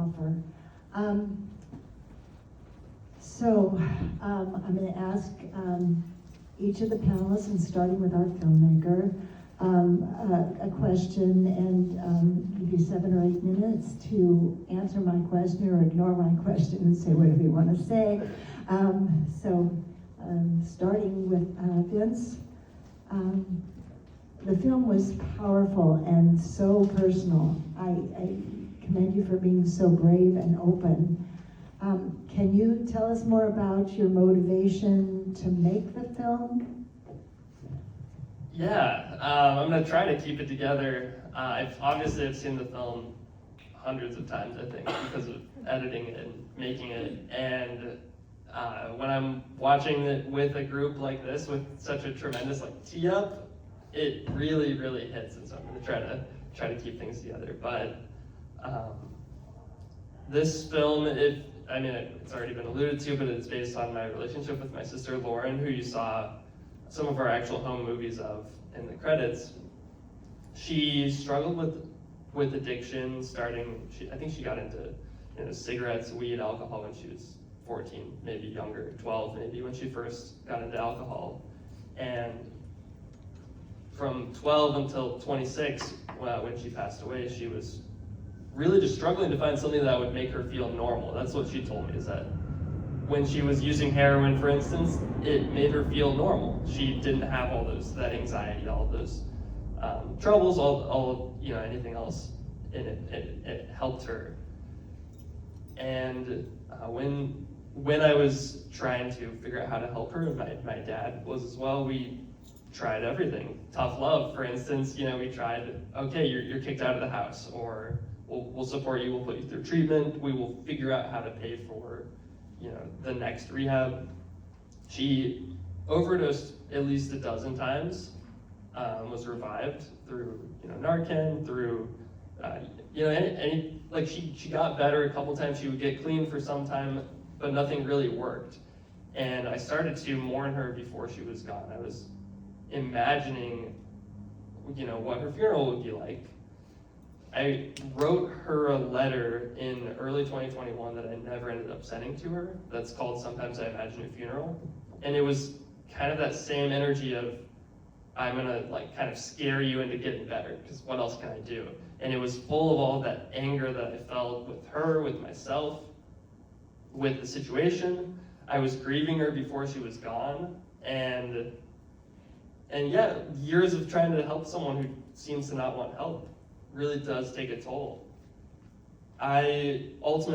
offer. I'm going to ask each of the panelists, and starting with our filmmaker, a question, and give you 7 or 8 minutes to answer my question or ignore my question and say whatever you want to say. Starting with Vince. The film was powerful and so personal. I commend you for being so brave and open. Can you tell us more about your motivation to make the film? Yeah, I'm gonna try to keep it together. I've seen the film hundreds of times, I think, because of editing it and making it. And when I'm watching it with a group like this, with such a tremendous tee up, it really, really hits. And so I'm gonna try to keep things together. But this film, it's already been alluded to, but it's based on my relationship with my sister Lauren, who you saw some of our actual home movies of in the credits. She struggled with addiction I think she got into cigarettes, weed, alcohol when she was 14, maybe younger, 12 maybe, when she first got into alcohol. And from 12 until 26, when she passed away, she was really just struggling to find something that would make her feel normal. That's what she told me, is that when she was using heroin, for instance, it made her feel normal. She didn't have that anxiety, all those troubles, anything else in it. It helped her. And when I was trying to figure out how to help her, my dad was as well, we tried everything. Tough love, for instance, we tried, okay, you're kicked out of the house, or we'll support you, we'll put you through treatment, we will figure out how to pay for the next rehab. She overdosed at least a dozen times, was revived through Narcan, through she got better a couple times. She would get clean for some time, but nothing really worked. And I started to mourn her before she was gone. I was imagining what her funeral would be like. I wrote her a letter in early 2021 that I never ended up sending to her. That's called Sometimes I Imagine a Funeral. And it was kind of that same energy of, I'm gonna kind of scare you into getting better, because what else can I do? And it was full of all that anger that I felt with her, with myself, with the situation. I was grieving her before she was gone. And yeah, years of trying to help someone who seems to not want help really does take a toll. I was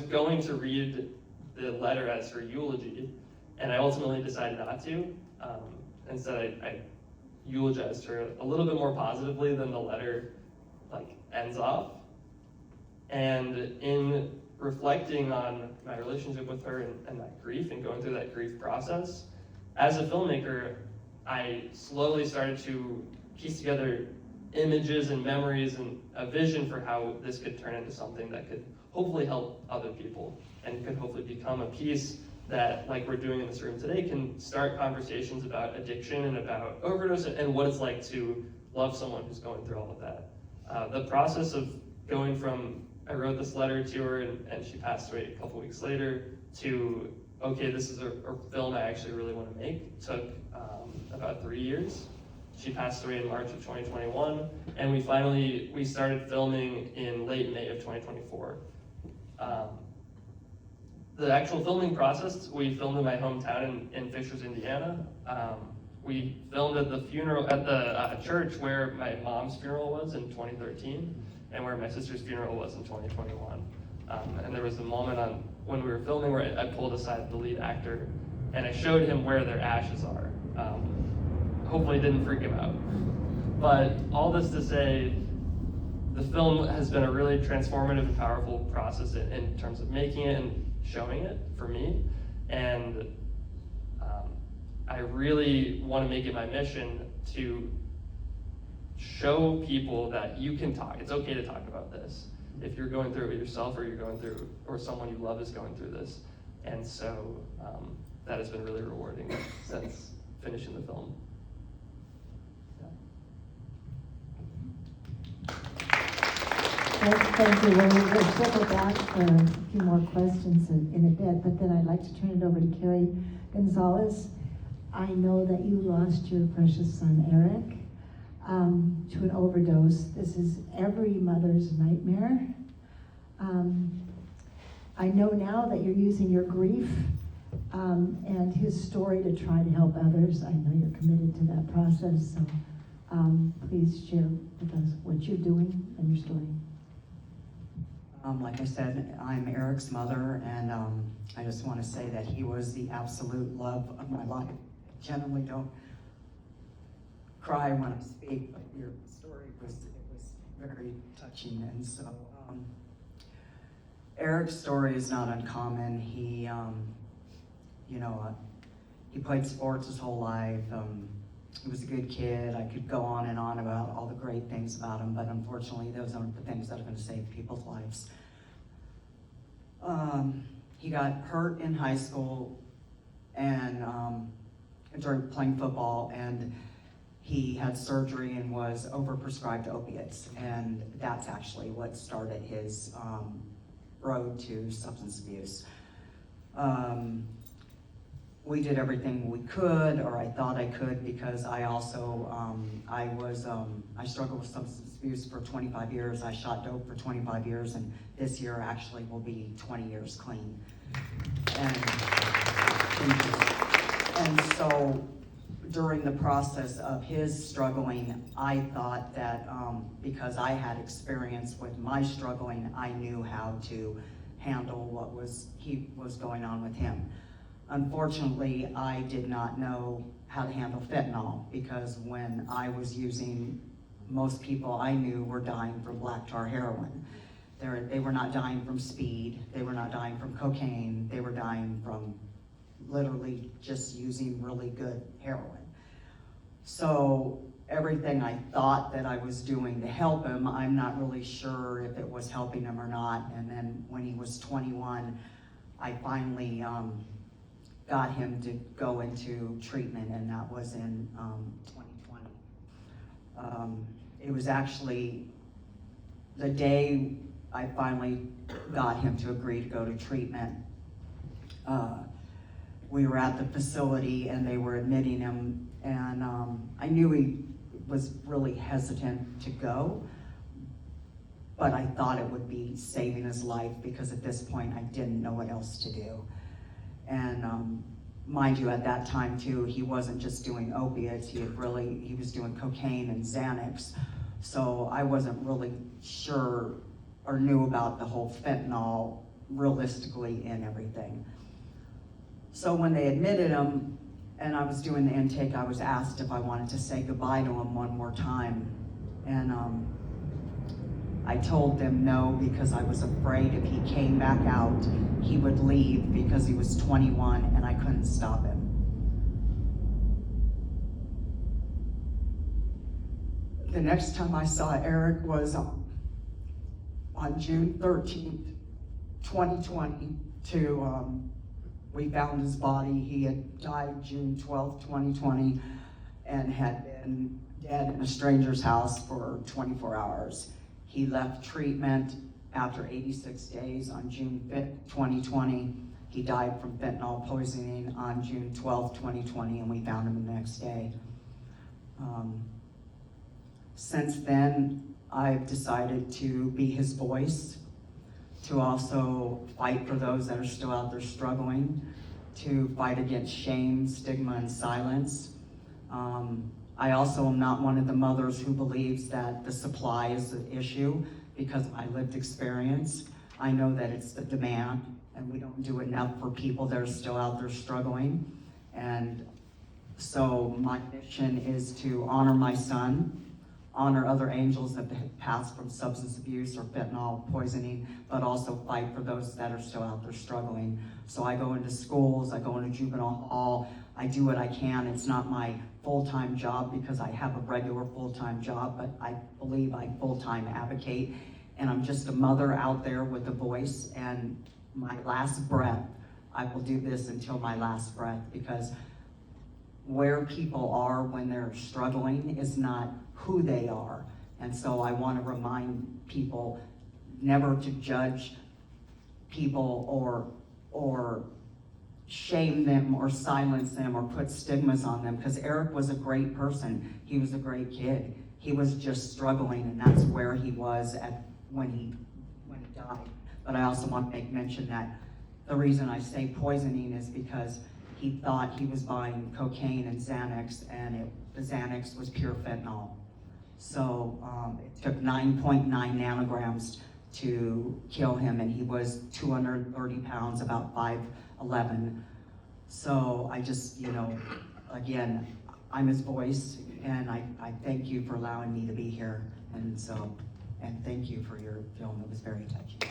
going to read the letter as her eulogy, and I ultimately decided not to. Instead, I eulogized her a little bit more positively than the letter ends off. And in reflecting on my relationship with her and my grief and going through that grief process, as a filmmaker, I slowly started to piece together images and memories and a vision for how this could turn into something that could hopefully help other people and could hopefully become a piece that, like we're doing in this room today, can start conversations about addiction and about overdose and what it's like to love someone who's going through all of that. The process of going from, I wrote this letter to her and she passed away a couple weeks later, to, okay, this is a film I actually really want to make, took about 3 years. She passed away in March of 2021, and we started filming in late May of 2024. The actual filming process, we filmed in my hometown in Fishers, Indiana. We filmed at the church where my mom's funeral was in 2013, and where my sister's funeral was in 2021. And there was a moment when we were filming where I pulled aside the lead actor, and I showed him where their ashes are. Hopefully it didn't freak him out. But all this to say, the film has been a really transformative and powerful process in terms of making it and showing it for me. And I really want to make it my mission to show people that you can talk. It's okay to talk about this if you're going through it yourself, or someone you love is going through this. And so that has been really rewarding since finishing the film. Thank you. We'll circle back for a few more questions in a bit, but then I'd like to turn it over to Carrie Gonzalez. I know that you lost your precious son, Eric, to an overdose. This is every mother's nightmare. I know now that you're using your grief and his story to try to help others. I know you're committed to that process, so please share with us what you're doing and your story. Like I said, I'm Eric's mother, and I just want to say that he was the absolute love of my life. I generally don't cry when I speak, but your story was very touching, and so Eric's story is not uncommon. He, he played sports his whole life. He was a good kid. I could go on and on about all the great things about him, but unfortunately, those aren't the things that are going to save people's lives. He got hurt in high school and during playing football, and he had surgery and was overprescribed opiates, and that's actually what started his road to substance abuse. We did everything we could, or I thought I could, because I also, I struggled with substance abuse for 25 years. I shot dope for 25 years, and this year actually will be 20 years clean. And so during the process of his struggling, I thought that because I had experience with my struggling, I knew how to handle what was going on with him. Unfortunately, I did not know how to handle fentanyl, because when I was using, most people I knew were dying from black tar heroin. They were not dying from speed, they were not dying from cocaine, they were dying from literally just using really good heroin. So everything I thought that I was doing to help him, I'm not really sure if it was helping him or not. And then when he was 21, I finally got him to go into treatment, and that was in 2020. It was actually the day I finally got him to agree to go to treatment. We were at the facility and they were admitting him, and I knew he was really hesitant to go, but I thought it would be saving his life, because at this point I didn't know what else to do. And mind you, at that time too, he wasn't just doing opiates, he was doing cocaine and Xanax. So I wasn't really sure or knew about the whole fentanyl realistically and everything. So when they admitted him and I was doing the intake, I was asked if I wanted to say goodbye to him one more time. And I told them no, because I was afraid if he came back out, he would leave, because he was 21 and I couldn't stop him. The next time I saw Eric was on June 13th, 2020, we found his body. He had died June 12th, 2020, and had been dead in a stranger's house for 24 hours. He left treatment after 86 days on June 5th, 2020. He died from fentanyl poisoning on June 12th, 2020, and we found him the next day. Since then, I've decided to be his voice, to also fight for those that are still out there struggling, to fight against shame, stigma, and silence. I also am not one of the mothers who believes that the supply is the issue, because of my lived experience. I know that it's the demand, and we don't do enough for people that are still out there struggling. And so my mission is to honor my son, honor other angels that have passed from substance abuse or fentanyl poisoning, but also fight for those that are still out there struggling. So I go into schools, I go into juvenile hall, I do what I can. It's not my full-time job, because I have a regular full-time job, but I believe I full-time advocate, and I'm just a mother out there with a voice, and my last breath, I will do this until my last breath, because where people are when they're struggling is not who they are. And so I want to remind people never to judge people or shame them or silence them or put stigmas on them, because Eric was a great person. He was a great kid. He was just struggling, and that's where he was when he died. But I also want to make mention that the reason I say poisoning is because he thought he was buying cocaine and Xanax, and the Xanax was pure fentanyl. So it took 9.9 nanograms to kill him, and he was 230 pounds, about 5'11". So I just, again, I'm his voice, and I thank you for allowing me to be here. And thank you for your film. It was very touching.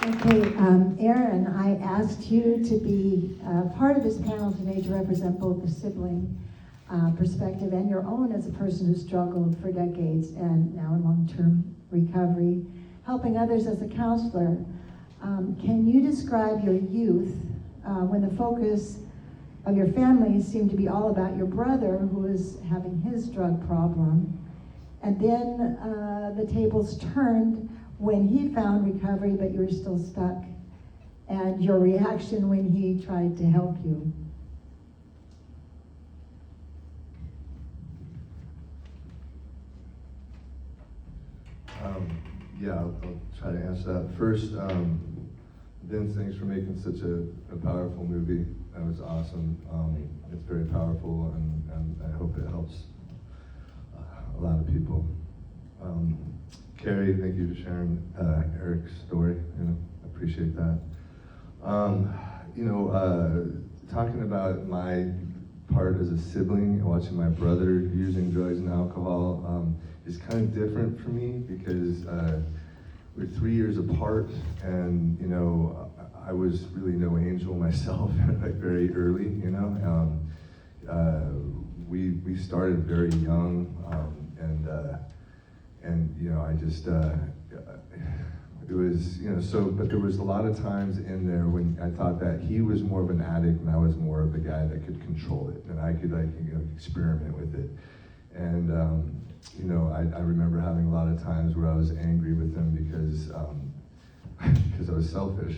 Okay, Aaron, I asked you to be part of this panel today to represent both the sibling perspective and your own as a person who struggled for decades and now in long-term recovery, helping others as a counselor. Can you describe your youth when the focus of your family seemed to be all about your brother who was having his drug problem, and then the tables turned when he found recovery but you were still stuck, and your reaction when he tried to help you? Yeah, I'll try to answer that. First, Vince, thanks for making such a powerful movie. That was awesome. It's very powerful, and I hope it helps a lot of people. Carrie, thank you for sharing Eric's story. Appreciate that. Talking about my part as a sibling and watching my brother using drugs and alcohol is kind of different for me because we're 3 years apart, and I was really no angel myself, like very early. We started very young, and I just it was but there was a lot of times in there when I thought that he was more of an addict and I was more of the guy that could control it, and I could experiment with it. And I remember having a lot of times where I was angry with him because I was selfish,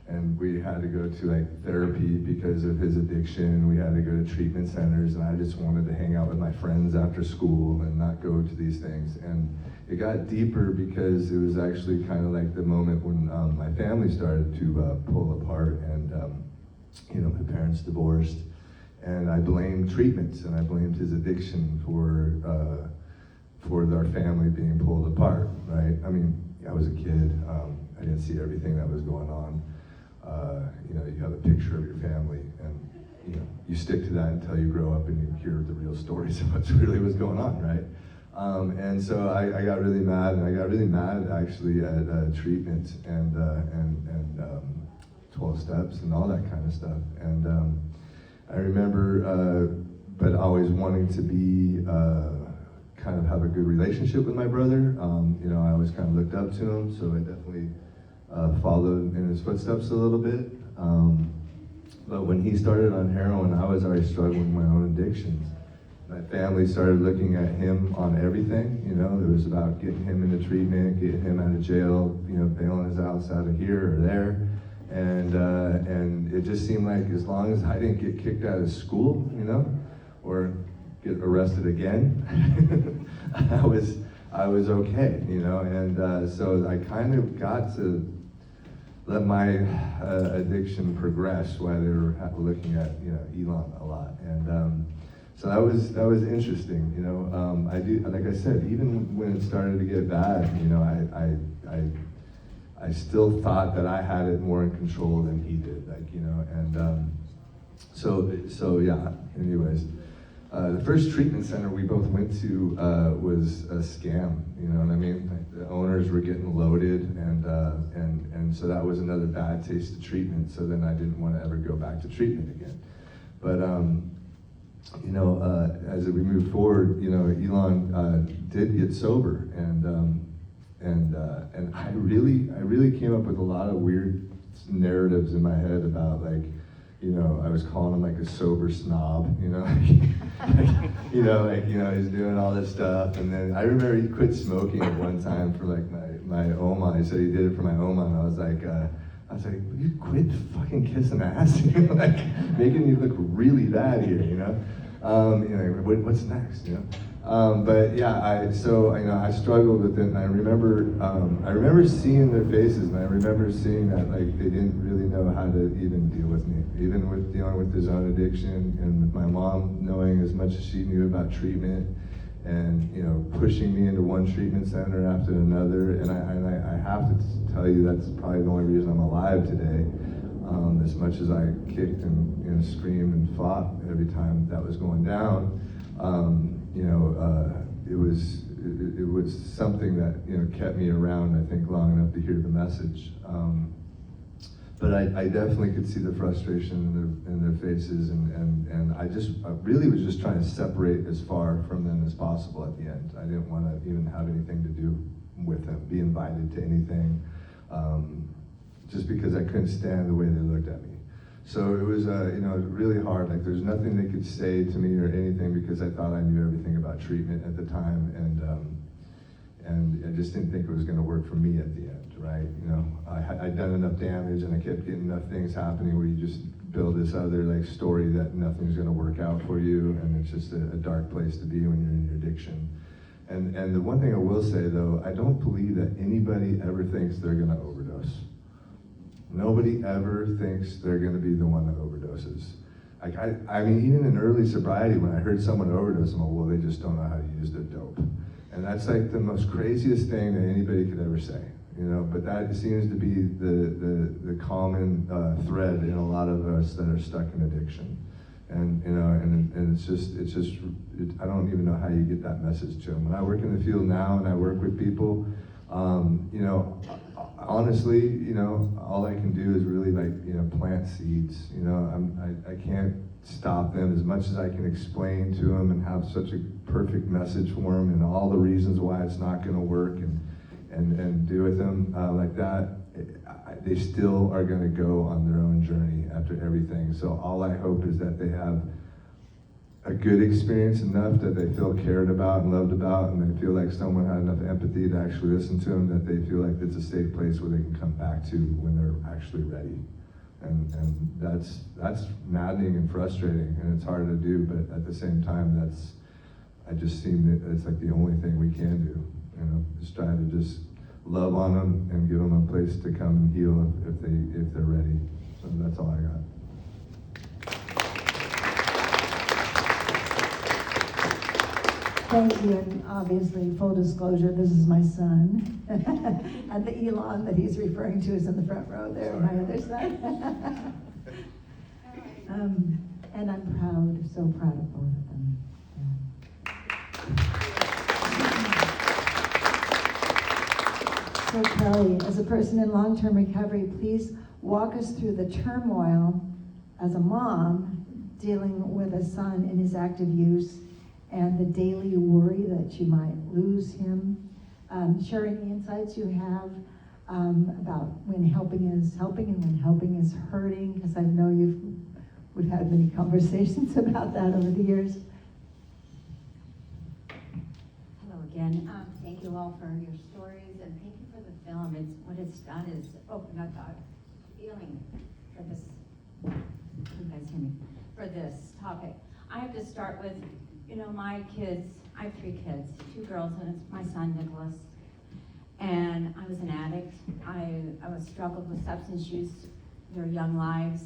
and we had to go to therapy because of his addiction. We had to go to treatment centers, and I just wanted to hang out with my friends after school and not go to these things. And it got deeper because it was actually kind of like the moment when my family started to pull apart, and my parents divorced, and I blamed treatments and I blamed his addiction for our family being pulled apart, right? I mean, I was a kid. I didn't see everything that was going on. You have a picture of your family, and you stick to that until you grow up and you hear the real stories of what really was going on, right? And so I got really mad, and I got really mad actually at treatment and 12 steps and all that kind of stuff. And I remember, but always wanting to be kind of have a good relationship with my brother. I always kind of looked up to him, so I definitely followed in his footsteps a little bit. But when he started on heroin, I was already struggling with my own addictions. My family started looking at him on everything. It was about getting him into treatment, getting him out of jail, bailing his ass out of here or there. And it just seemed like as long as I didn't get kicked out of school, or get arrested again, I was okay, and so I kind of got to let my addiction progress while they were looking at Elon a lot, and so that was interesting. I do, like I said, even when it started to get bad, I still thought that I had it more in control than he did, and so yeah. Anyways. The first treatment center we both went to was a scam. You know what I mean? The owners were getting loaded, and so that was another bad taste of treatment. So then I didn't want to ever go back to treatment again. But as we moved forward, Elon did get sober, and I really came up with a lot of weird narratives in my head about you know, I was calling him like a sober snob, you know, he's doing all this stuff. And then I remember he quit smoking at one time for like my Oma. He said he did it for my Oma, and I was like, will you quit fucking kissing ass? You know, like making me look really bad here, you know? What's next, you know? But yeah, I struggled with it, and I remember seeing their faces, and I remember seeing that like they didn't really know how to even deal with me, even with dealing with his own addiction, and with my mom knowing as much as she knew about treatment, and you know, pushing me into one treatment center after another. And I have to tell you, that's probably the only reason I'm alive today. As much as I kicked and screamed and fought every time that was going down, it was something that kept me around, I think, long enough to hear the message. But I definitely could see the frustration in their faces, and I really was just trying to separate as far from them as possible at the end. I didn't want to even have anything to do with them, be invited to anything, just because I couldn't stand the way they looked at me. So it was, really hard. Like, there's nothing they could say to me or anything, because I thought I knew everything about treatment at the time, and I just didn't think it was going to work for me at the end, right? You know, I'd done enough damage, and I kept getting enough things happening where you just build this other like story that nothing's going to work out for you, and it's just a dark place to be when you're in your addiction. And the one thing I will say though, I don't believe that anybody ever thinks they're going to overdose. Nobody ever thinks they're going to be the one that overdoses. Like I mean, even in early sobriety, when I heard someone overdose, I'm like, well, they just don't know how to use their dope. And that's like the most craziest thing that anybody could ever say, you know. But that seems to be the common thread in a lot of us that are stuck in addiction. And it's just I don't even know how you get that message to them. When I work in the field now and I work with people, honestly, all I can do is really plant seeds. I can't stop them as much as I can explain to them and have such a perfect message for them and all the reasons why it's not going to work and do with them like that. They still are going to go on their own journey after everything. So all I hope is that they have a good experience enough that they feel cared about and loved about, and they feel like someone had enough empathy to actually listen to them, that they feel like it's a safe place where they can come back to when they're actually ready. And that's maddening and frustrating, and it's hard to do, but at the same time, it's like the only thing we can do. Just try to just love on them and give them a place to come and heal if they're ready. So that's all I got. Thank you, and obviously, full disclosure, this is my son. And the Elon that he's referring to is in the front row there, my other son. And I'm proud, so proud of both of them. So Kelly, as a person in long-term recovery, please walk us through the turmoil as a mom dealing with a son in his active use, and the daily worry that you might lose him, sharing the insights you have about when helping is helping and when helping is hurting, because I know we've had many conversations about that over the years. Hello again. Thank you all for your stories, and thank you for the film. What it's done is opened up a feeling for this. You guys hear me? For this topic, I have to start with. My kids, I have 3 kids, 2 girls, and it's my son, Nicholas. And I was an addict. I was struggled with substance use their young lives.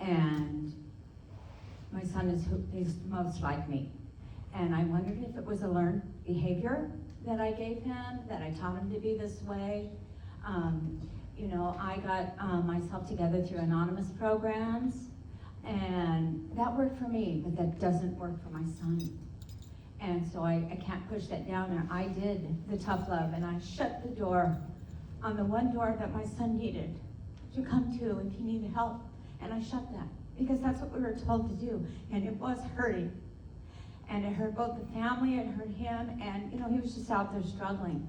And my son is most like me. And I wondered if it was a learned behavior that I gave him, that I taught him to be this way. I got myself together through anonymous programs. And that worked for me, but that doesn't work for my son. And so I can't push that down there. I did the tough love, and I shut the door on the one door that my son needed to come to if he needed help. And I shut that, because that's what we were told to do. And it was hurting. And it hurt both the family, it hurt him, and he was just out there struggling.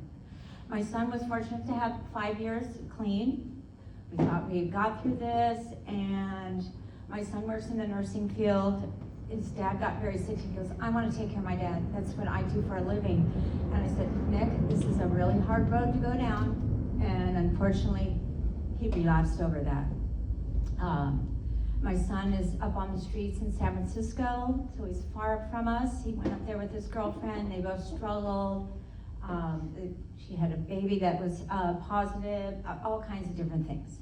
My son was fortunate to have 5 years clean. We thought we got through this, and My son works in the nursing field. His dad got very sick. He goes, I want to take care of my dad. That's what I do for a living. And I said, Nick, this is a really hard road to go down. And unfortunately, he relapsed over that. My son is up on the streets in San Francisco, so he's far from us. He went up there with his girlfriend. They both struggled. She had a baby that was positive, all kinds of different things.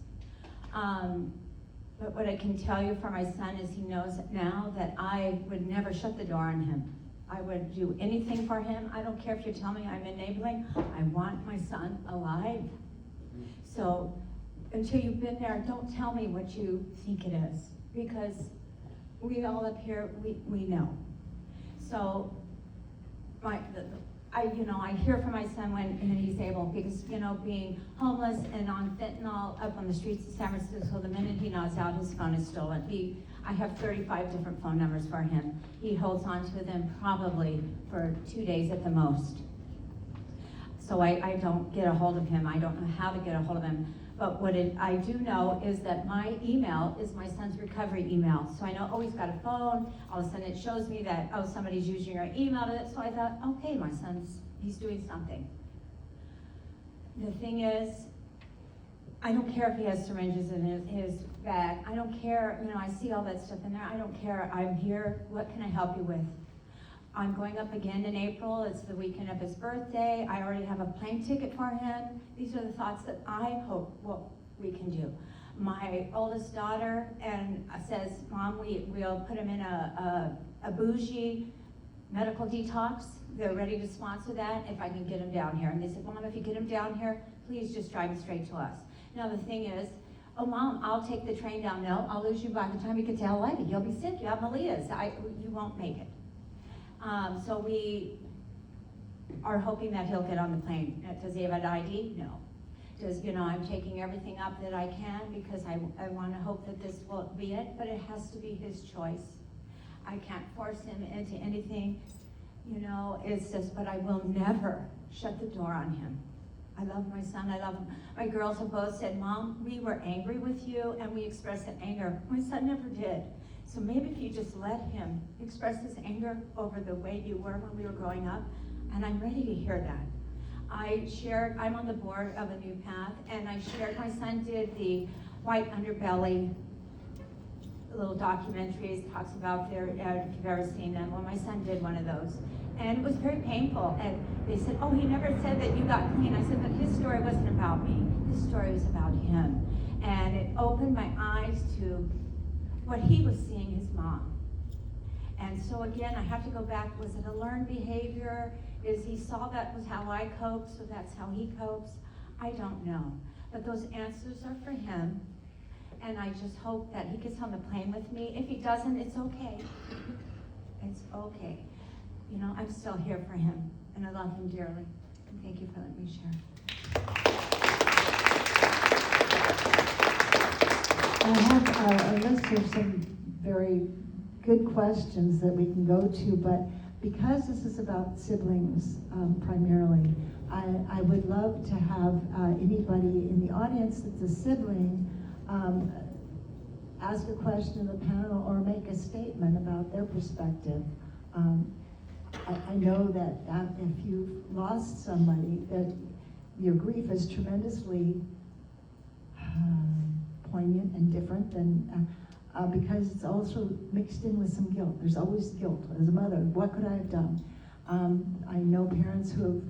But what I can tell you for my son is he knows now that I would never shut the door on him. I would do anything for him. I don't care if you tell me I'm enabling. I want my son alive. So until you've been there, don't tell me what you think it is, because we all up here, we know. So I hear from my son when he's able, because, being homeless and on fentanyl up on the streets of San Francisco, the minute he nods out, his phone is stolen. I have 35 different phone numbers for him. He holds on to them probably for 2 days at the most. So I don't get a hold of him. I don't know how to get a hold of him. But what I do know is that my email is my son's recovery email. So I know, he's got a phone. All of a sudden it shows me that, somebody's using your email to it. So I thought, okay, he's doing something. The thing is, I don't care if he has syringes in his bag. I don't care, I see all that stuff in there. I don't care. I'm here. What can I help you with? I'm going up again in April. It's the weekend of his birthday. I already have a plane ticket for him. These are the thoughts that I hope we can do. My oldest daughter says, Mom, we'll put him in a bougie medical detox. They're ready to sponsor that if I can get him down here. And they said, Mom, if you get him down here, please just drive him straight to us. Now the thing is, Mom, I'll take the train down. No, I'll lose you by the time you get to LA. You'll be sick. You have Malia's. You won't make it. So we are hoping that he'll get on the plane. Does he have an ID? No. I'm taking everything up that I can, because I want to hope that this will be it, but it has to be his choice. I can't force him into anything, it's just, but I will never shut the door on him. I love my son, I love him. My girls have both said, Mom, we were angry with you and we expressed that anger. My son never did. So maybe if you just let him express his anger over the way you were when we were growing up, and I'm ready to hear that. I'm on the board of A New Path, and I shared, my son did the White Underbelly little documentaries, talks about if you've ever seen them. Well, my son did one of those, and it was very painful. And they said, he never said that you got clean. I said, but his story wasn't about me. His story was about him. And it opened my eyes to what he was seeing his mom. And so again, I have to go back. Was it a learned behavior? Is he saw that was how I cope, so that's how he copes? I don't know. But those answers are for him. And I just hope that he gets on the plane with me. If he doesn't, it's okay. It's okay. I'm still here for him, and I love him dearly. And thank you for letting me share. I have a list of some very good questions that we can go to, but because this is about siblings primarily, I would love to have anybody in the audience that's a sibling ask a question in the panel or make a statement about their perspective. I know that if you've lost somebody, that your grief is tremendously poignant and different than because it's also mixed in with some guilt. There's always guilt. As a mother, what could I have done? I know parents who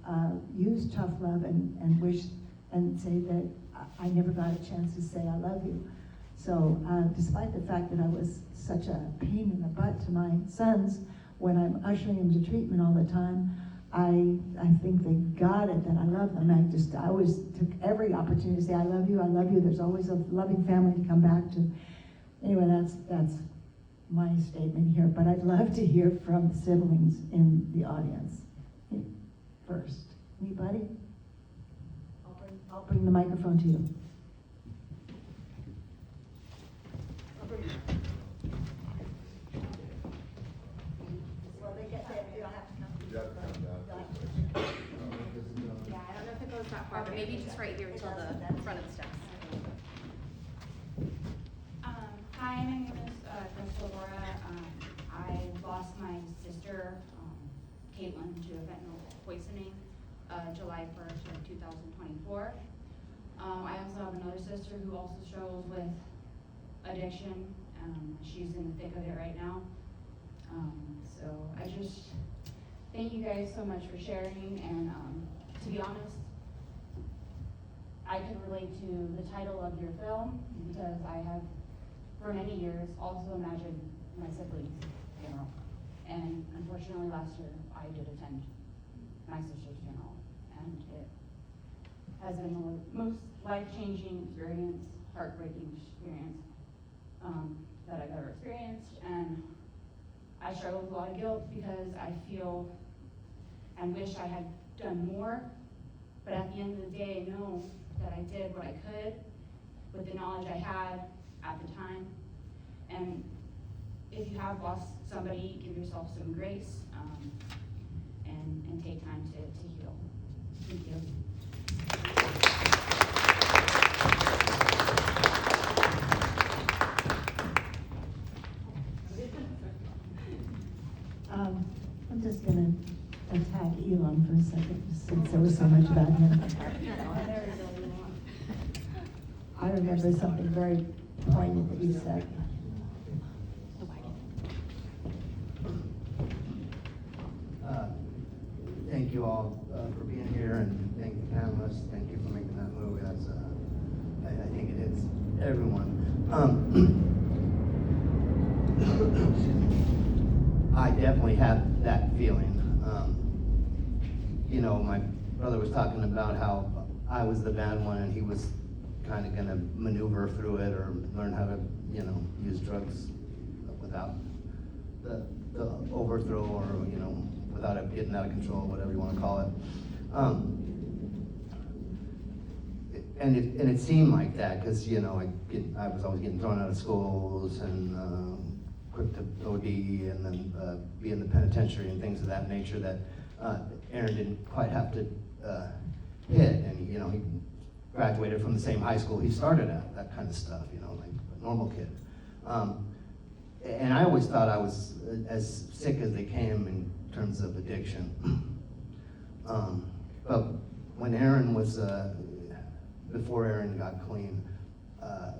have used tough love and wish and say that I never got a chance to say I love you. So despite the fact that I was such a pain in the butt to my sons when I'm ushering them to treatment all the time, I think they got it that I love them. I always took every opportunity to say I love you, I love you. There's always a loving family to come back to. Anyway, that's my statement here, but I'd love to hear from siblings in the audience first. Anybody? I'll bring the microphone to you. Well, they get there, you don't have to come. Yeah, I don't know if it goes that far, but maybe just right here until the front of the steps. Hi, my name is Crystal Laura. I lost my sister, Caitlin, to a fentanyl poisoning, July 1st of 2024. I also have another sister who also struggles with addiction. She's in the thick of it right now. So I just thank you guys so much for sharing, and to be honest, I can relate to the title of your film because I have, for many years, also imagined my siblings' funeral. And unfortunately, last year, I did attend my sister's funeral, and it has been the most life-changing experience, heartbreaking experience that I've ever experienced. And I struggle with a lot of guilt because I feel and wish I had done more, but at the end of the day, I know that I did what I could with the knowledge I had at the time. And if you have lost somebody, give yourself some grace, and take time to heal. Thank you. I'm just gonna attack Elam for a second, since there was so much about him. I remember something very poignant that you said. Thank you all for being here, and thank the panelists. Thank you for making that movie. That's I think it hits everyone. I definitely had that feeling. You know, my brother was talking about how I was the bad one, and he was kind of going to maneuver through it or learn how to, you know, use drugs without the overthrow, or, you know, without it getting out of control, whatever you want to call it. And it seemed like that because, you know, I was always getting thrown out of schools and quick to OD, and then be in the penitentiary and things of that nature that Aaron didn't quite have to hit. And, you know, he graduated from the same high school he started at, that kind of stuff, you know, like a normal kid. And I always thought I was as sick as they came in terms of addiction. But when Aaron was, before Aaron got clean,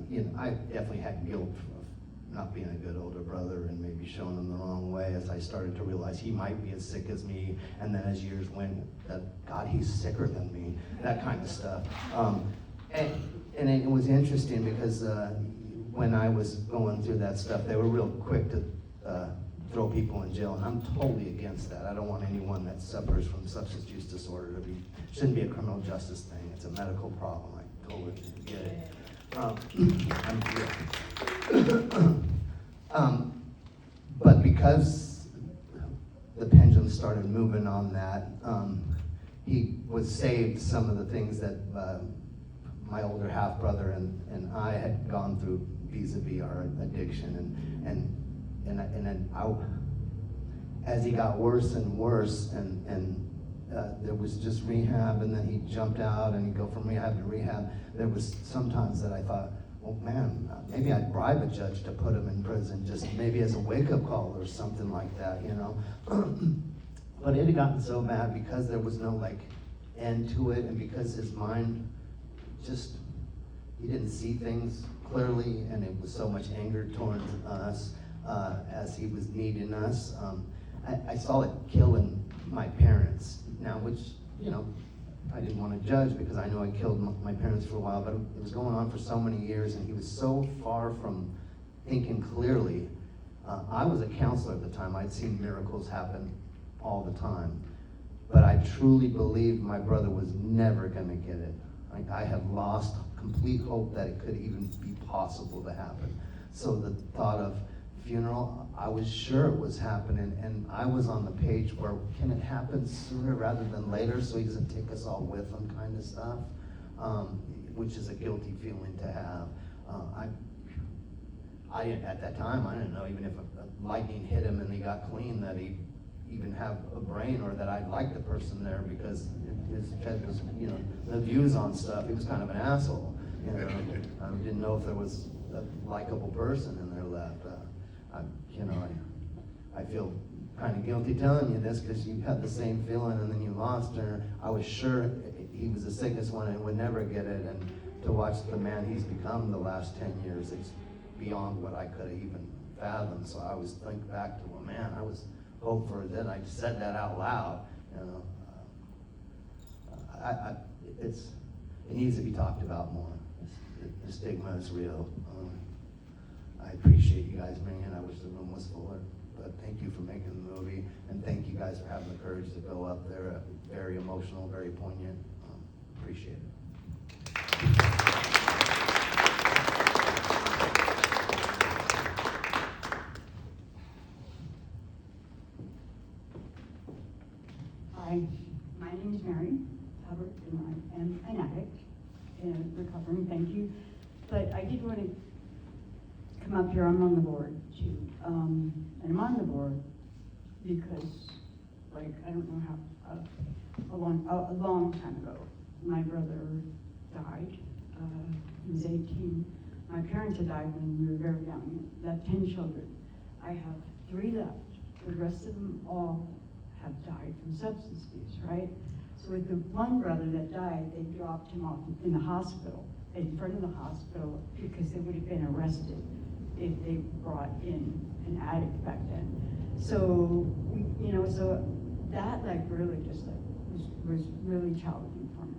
you know, I definitely had guilt of not being a good older brother and maybe showing him the wrong way, as I started to realize he might be as sick as me. And then as years went, God, he's sicker than me, that kind of stuff. And it was interesting because when I was going through that stuff, they were real quick to throw people in jail, and I'm totally against that. I don't want anyone that suffers from substance use disorder to be, shouldn't be a criminal justice thing. It's a medical problem. I totally get it. But because the pendulum started moving on that, he was saved some of the things that my older half brother and I had gone through vis-a-vis our addiction, and then as he got worse and worse, and there was just rehab, and then he jumped out and he'd go from rehab to rehab. There was sometimes that I thought, oh man, maybe I'd bribe a judge to put him in prison, just maybe as a wake-up call or something like that, you know. But it had gotten so bad because there was no like end to it, and because his mind just, he didn't see things clearly, and it was so much anger towards us as he was needing us. I saw it killing my parents now, which, you know, I didn't want to judge because I know I killed my parents for a while, but it was going on for so many years, and he was so far from thinking clearly. I was a counselor at the time. I'd seen miracles happen all the time, but I truly believed my brother was never going to get it. I had lost complete hope that it could even be possible to happen. So the thought of funeral, I was sure it was happening, and I was on the page where, can it happen sooner rather than later so he doesn't take us all with him, kind of stuff, which is a guilty feeling to have. I didn't, at that time, I didn't know even if a lightning hit him and he got clean that he'd even have a brain, or that I'd like the person there, because his head was, you know, the views on stuff, he was kind of an asshole, you know. I didn't know if there was likable person in their life. I feel kind of guilty telling you this because you had the same feeling and then you lost her. I was sure he was the sickest one and would never get it, and to watch the man he's become the last 10 years, it's beyond what I could have even fathomed. So I was thinking back to, well, man, I was hopeful that I said that out loud. It needs to be talked about more. The stigma is real. I appreciate you guys bringing it. I wish the room was fuller, but thank you for making the movie, and thank you guys for having the courage to go up there. Very emotional, very poignant. Appreciate it. Hi, my name is Mary Hubbard, and I am an addict and recovering, thank you. But I did want to come up here, I'm on the board too. And I'm on the board because, like, I don't know how, a long time ago, my brother died. He was 18. My parents had died when we were very young, left 10 children. I have 3 left. The rest of them all have died from substance abuse, right? So with the one brother that died, they dropped him off in the hospital, in front of the hospital, because they would have been arrested if they brought in an addict back then. So, so that like really just like was really challenging for me.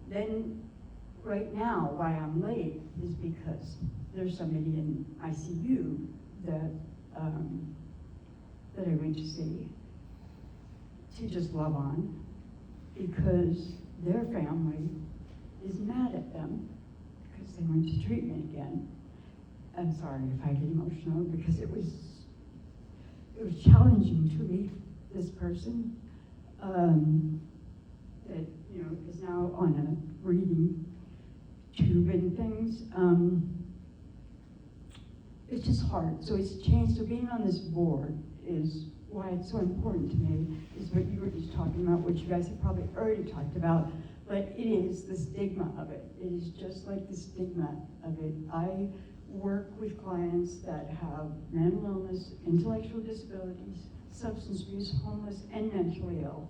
Then right now, why I'm late is because there's somebody in ICU that I went to see to just love on, because their family is mad at them because they went to treatment again. I'm sorry if I get emotional, because it was challenging to leave this person that is now on a breathing tube and things. It's just hard. So it's changed. So being on this board is why it's so important to me, is what you were just talking about, which you guys have probably already talked about, but it is the stigma of it. It is just like the stigma of it. I work with clients that have mental illness, intellectual disabilities, substance abuse, homeless, and mentally ill.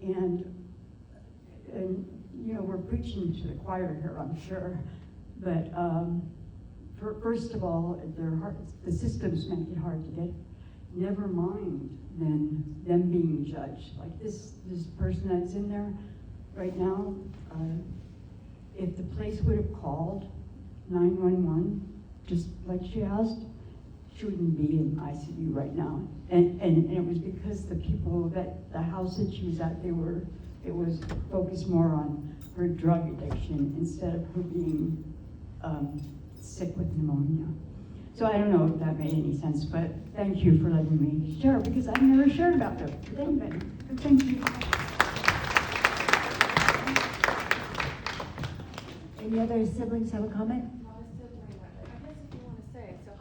And we're preaching to the choir here, I'm sure, but first of all, the systems make it hard to get. Never mind then them being judged. Like this person that's in there right now, if the place would have called 911, just like she asked, she wouldn't be in ICU right now. And it was because the people the house that she was at, it was focused more on her drug addiction instead of her being sick with pneumonia. So I don't know if that made any sense, but thank you for letting me share, because I've never shared about them with anybody. Thank you. Any other siblings have a comment?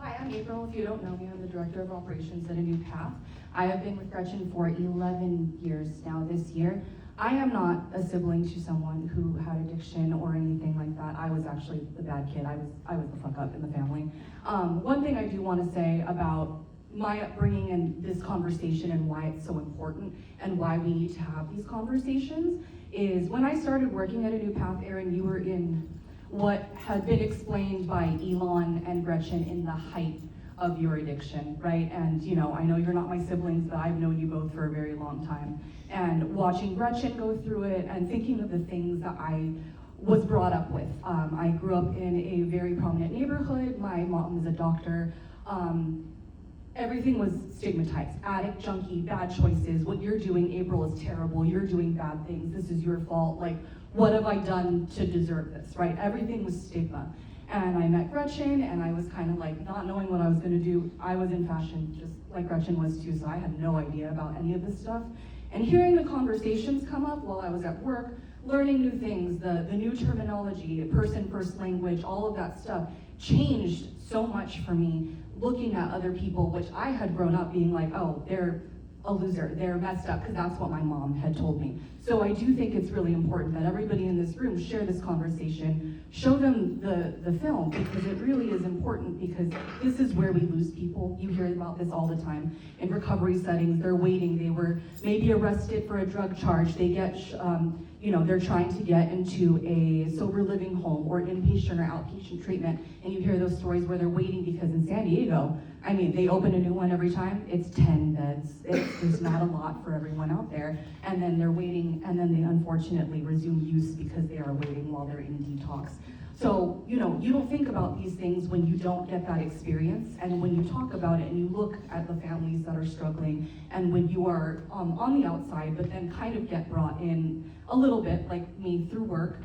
Hi, I'm April. If you don't know me, I'm the Director of Operations at A New Path. I have been with Gretchen for 11 years now this year. I am not a sibling to someone who had addiction or anything like that. I was actually the bad kid. I was the fuck up in the family. One thing I do want to say about my upbringing and this conversation and why it's so important and why we need to have these conversations is when I started working at A New Path, Aaron, you were in what had been explained by Elon and Gretchen in the height of your addiction, right? And I know you're not my siblings, but I've known you both for a very long time. And watching Gretchen go through it and thinking of the things that I was brought up with. I grew up in a very prominent neighborhood. My mom was a doctor. Everything was stigmatized. Addict, junkie, bad choices. What you're doing, April, is terrible. You're doing bad things. This is your fault. Like, what have I done to deserve this, right? Everything was stigma. And I met Gretchen, and I was kind of like not knowing what I was going to do. I was in fashion, just like Gretchen was too, so I had no idea about any of this stuff. And hearing the conversations come up while I was at work, learning new things, the new terminology, person-first language, all of that stuff changed so much for me, looking at other people, which I had grown up being like, oh, they're a loser, they're messed up, because that's what my mom had told me. So I do think it's really important that everybody in this room share this conversation, show them the film, because it really is important, because this is where we lose people. You hear about this all the time. In recovery settings, they're waiting, they were maybe arrested for a drug charge, they get, they're trying to get into a sober living home or inpatient or outpatient treatment, and you hear those stories where they're waiting because in San Diego, I mean, they open a new one every time, it's 10 beds. There's not a lot for everyone out there. And then they're waiting, and then they unfortunately resume use because they are waiting while they're in detox. So, you don't think about these things when you don't get that experience, and when you talk about it and you look at the families that are struggling, and when you are on the outside, but then kind of get brought in a little bit, like me, through work,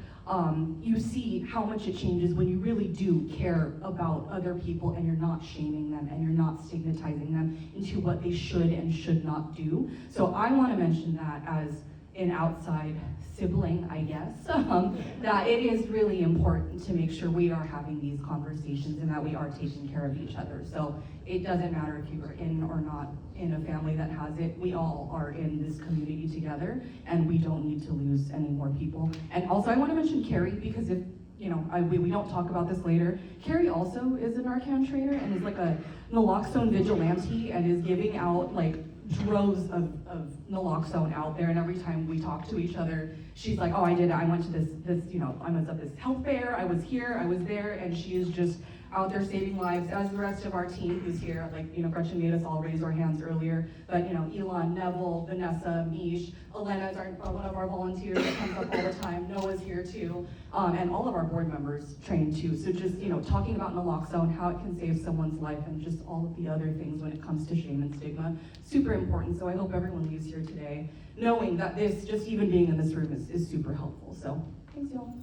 you see how much it changes when you really do care about other people, and you're not shaming them and you're not stigmatizing them into what they should and should not do. So I want to mention that as an outside sibling, I guess, that it is really important to make sure we are having these conversations and that we are taking care of each other. So it doesn't matter if you are in or not in a family that has it, we all are in this community together, and we don't need to lose any more people. And also I want to mention Carrie, because if, we don't talk about this later, Carrie also is a Narcan trainer and is like a naloxone vigilante and is giving out like droves of naloxone out there, and every time we talk to each other, she's like, oh, I went to this, I was at this health fair, I was here, I was there, and she is just out there saving lives, as the rest of our team who's here. Like, Gretchen made us all raise our hands earlier, but Elon, Neville, Vanessa, Mish, Elena is one of our volunteers that comes up all the time, Noah's here too, and all of our board members train too. So just, talking about naloxone, how it can save someone's life, and just all of the other things when it comes to shame and stigma, super important. So I hope everyone leaves here today knowing that this, just even being in this room is super helpful. So thanks, y'all.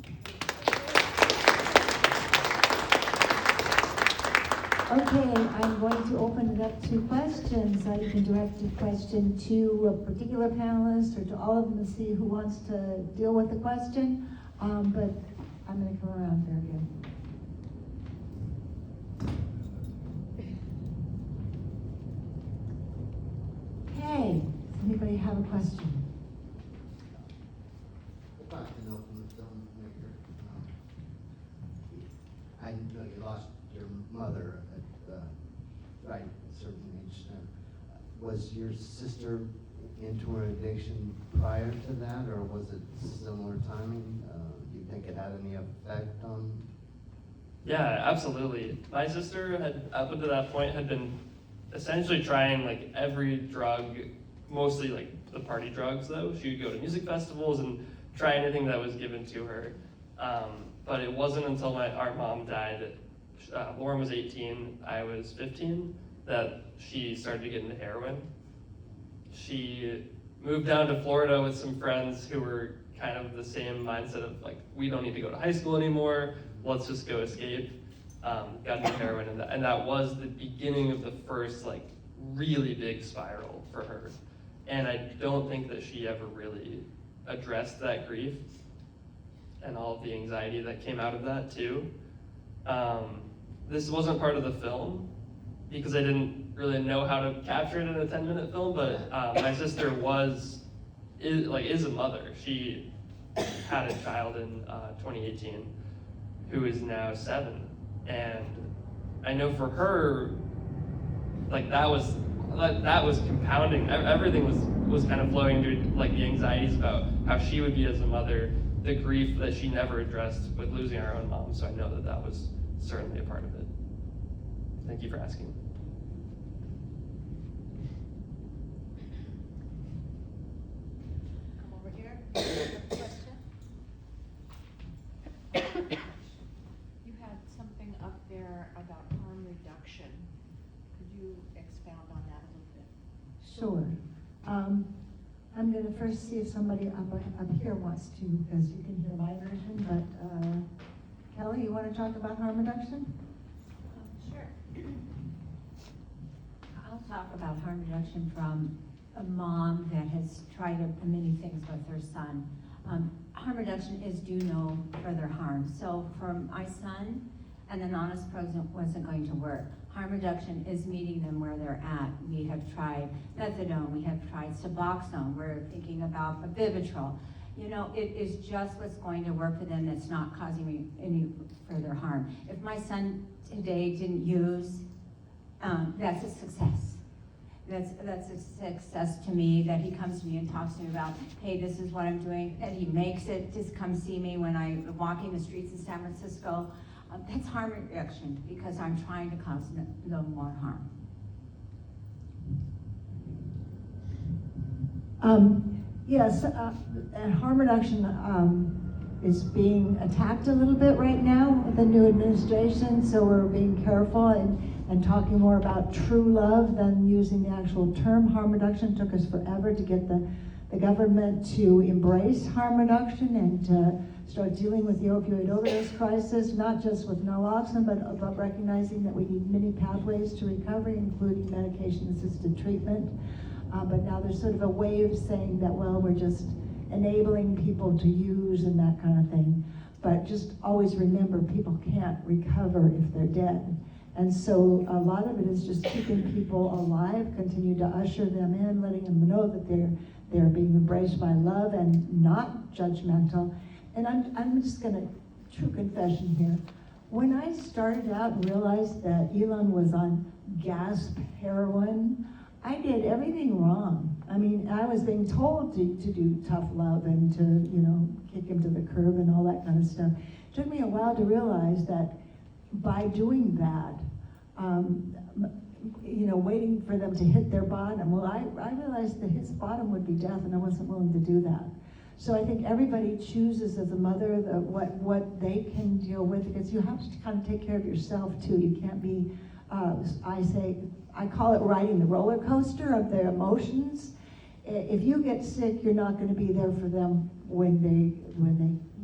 Okay, I'm going to open it up to questions. You can direct a question to a particular panelist or to all of them to see who wants to deal with the question. But I'm going to come around there again. Okay, does anybody have a question? I'd like to know from the filmmaker, I know you lost your mother at right a certain age. Was your sister into her addiction prior to that, or was it similar timing? Do you think it had any effect on? Yeah, absolutely. My sister had, up until that point, had been essentially trying like every drug, mostly like the party drugs though. She would go to music festivals and try anything that was given to her. But it wasn't until our mom died, Lauren was 18, I was 15, that she started to get into heroin. She moved down to Florida with some friends who were kind of the same mindset of like, we don't need to go to high school anymore, let's just go escape. Got into heroin, and that was the beginning of the first like really big spiral for her. And I don't think that she ever really addressed that grief and all of the anxiety that came out of that too. This wasn't part of the film because I didn't really know how to capture it in a 10-minute film, but my sister is a mother. She had a child in 2018 who is now 7. And I know for her, like that was compounding. Everything was kind of flowing through, like the anxieties about how she would be as a mother, the grief that she never addressed with losing our own mom. So I know that that was certainly a part of it. Thank you for asking. Come over here. Question? You had something up there about harm reduction. Could you expound on that a little bit? Sure. I'm going to first see if somebody up here wants to, because you can hear my version, but Kelly, you want to talk about harm reduction? Sure. I'll talk about harm reduction from a mom that has tried many things with her son. Harm reduction is do no further harm. So for my son, and the non approach wasn't going to work. Harm reduction is meeting them where they're at. We have tried methadone, we have tried Suboxone, we're thinking about Vivitrol. You know, it is just what's going to work for them that's not causing me any further harm. If my son today didn't use, that's a success. That's a success to me, that he comes to me and talks to me about, hey, this is what I'm doing, that he makes it, just come see me when I'm walking the streets in San Francisco. That's harm reduction, because I'm trying to cause no more harm. Yes, and harm reduction is being attacked a little bit right now with the new administration, so we're being careful and talking more about true love than using the actual term harm reduction. It took us forever to get the government to embrace harm reduction and to start dealing with the opioid overdose crisis, not just with naloxone, but about recognizing that we need many pathways to recovery, including medication-assisted treatment. But now there's sort of a way of saying that, well, we're just enabling people to use and that kind of thing. But just always remember, people can't recover if they're dead. And so a lot of it is just keeping people alive, continue to usher them in, letting them know that they're being embraced by love and not judgmental. And I'm just gonna, true confession here. When I started out and realized that Elon was on gasp heroin, I did everything wrong. I mean, I was being told to do tough love and to, you know, kick him to the curb and all that kind of stuff. It took me a while to realize that by doing that, you know, waiting for them to hit their bottom, well, I realized that his bottom would be death, and I wasn't willing to do that. So I think everybody chooses as a mother what they can deal with, because you have to kind of take care of yourself too. You can't be, I call it riding the roller coaster of their emotions. If you get sick, you're not going to be there for them when they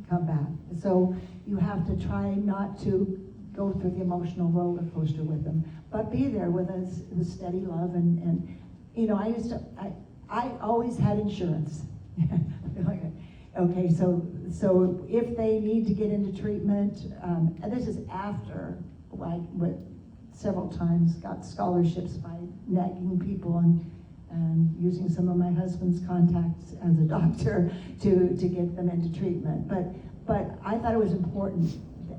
come back. So you have to try not to go through the emotional roller coaster with them, but be there with us with steady love. And you know, I always had insurance. Okay, so if they need to get into treatment, and this is after, like, with several times got scholarships by nagging people and using some of my husband's contacts as a doctor to get them into treatment. But I thought it was important,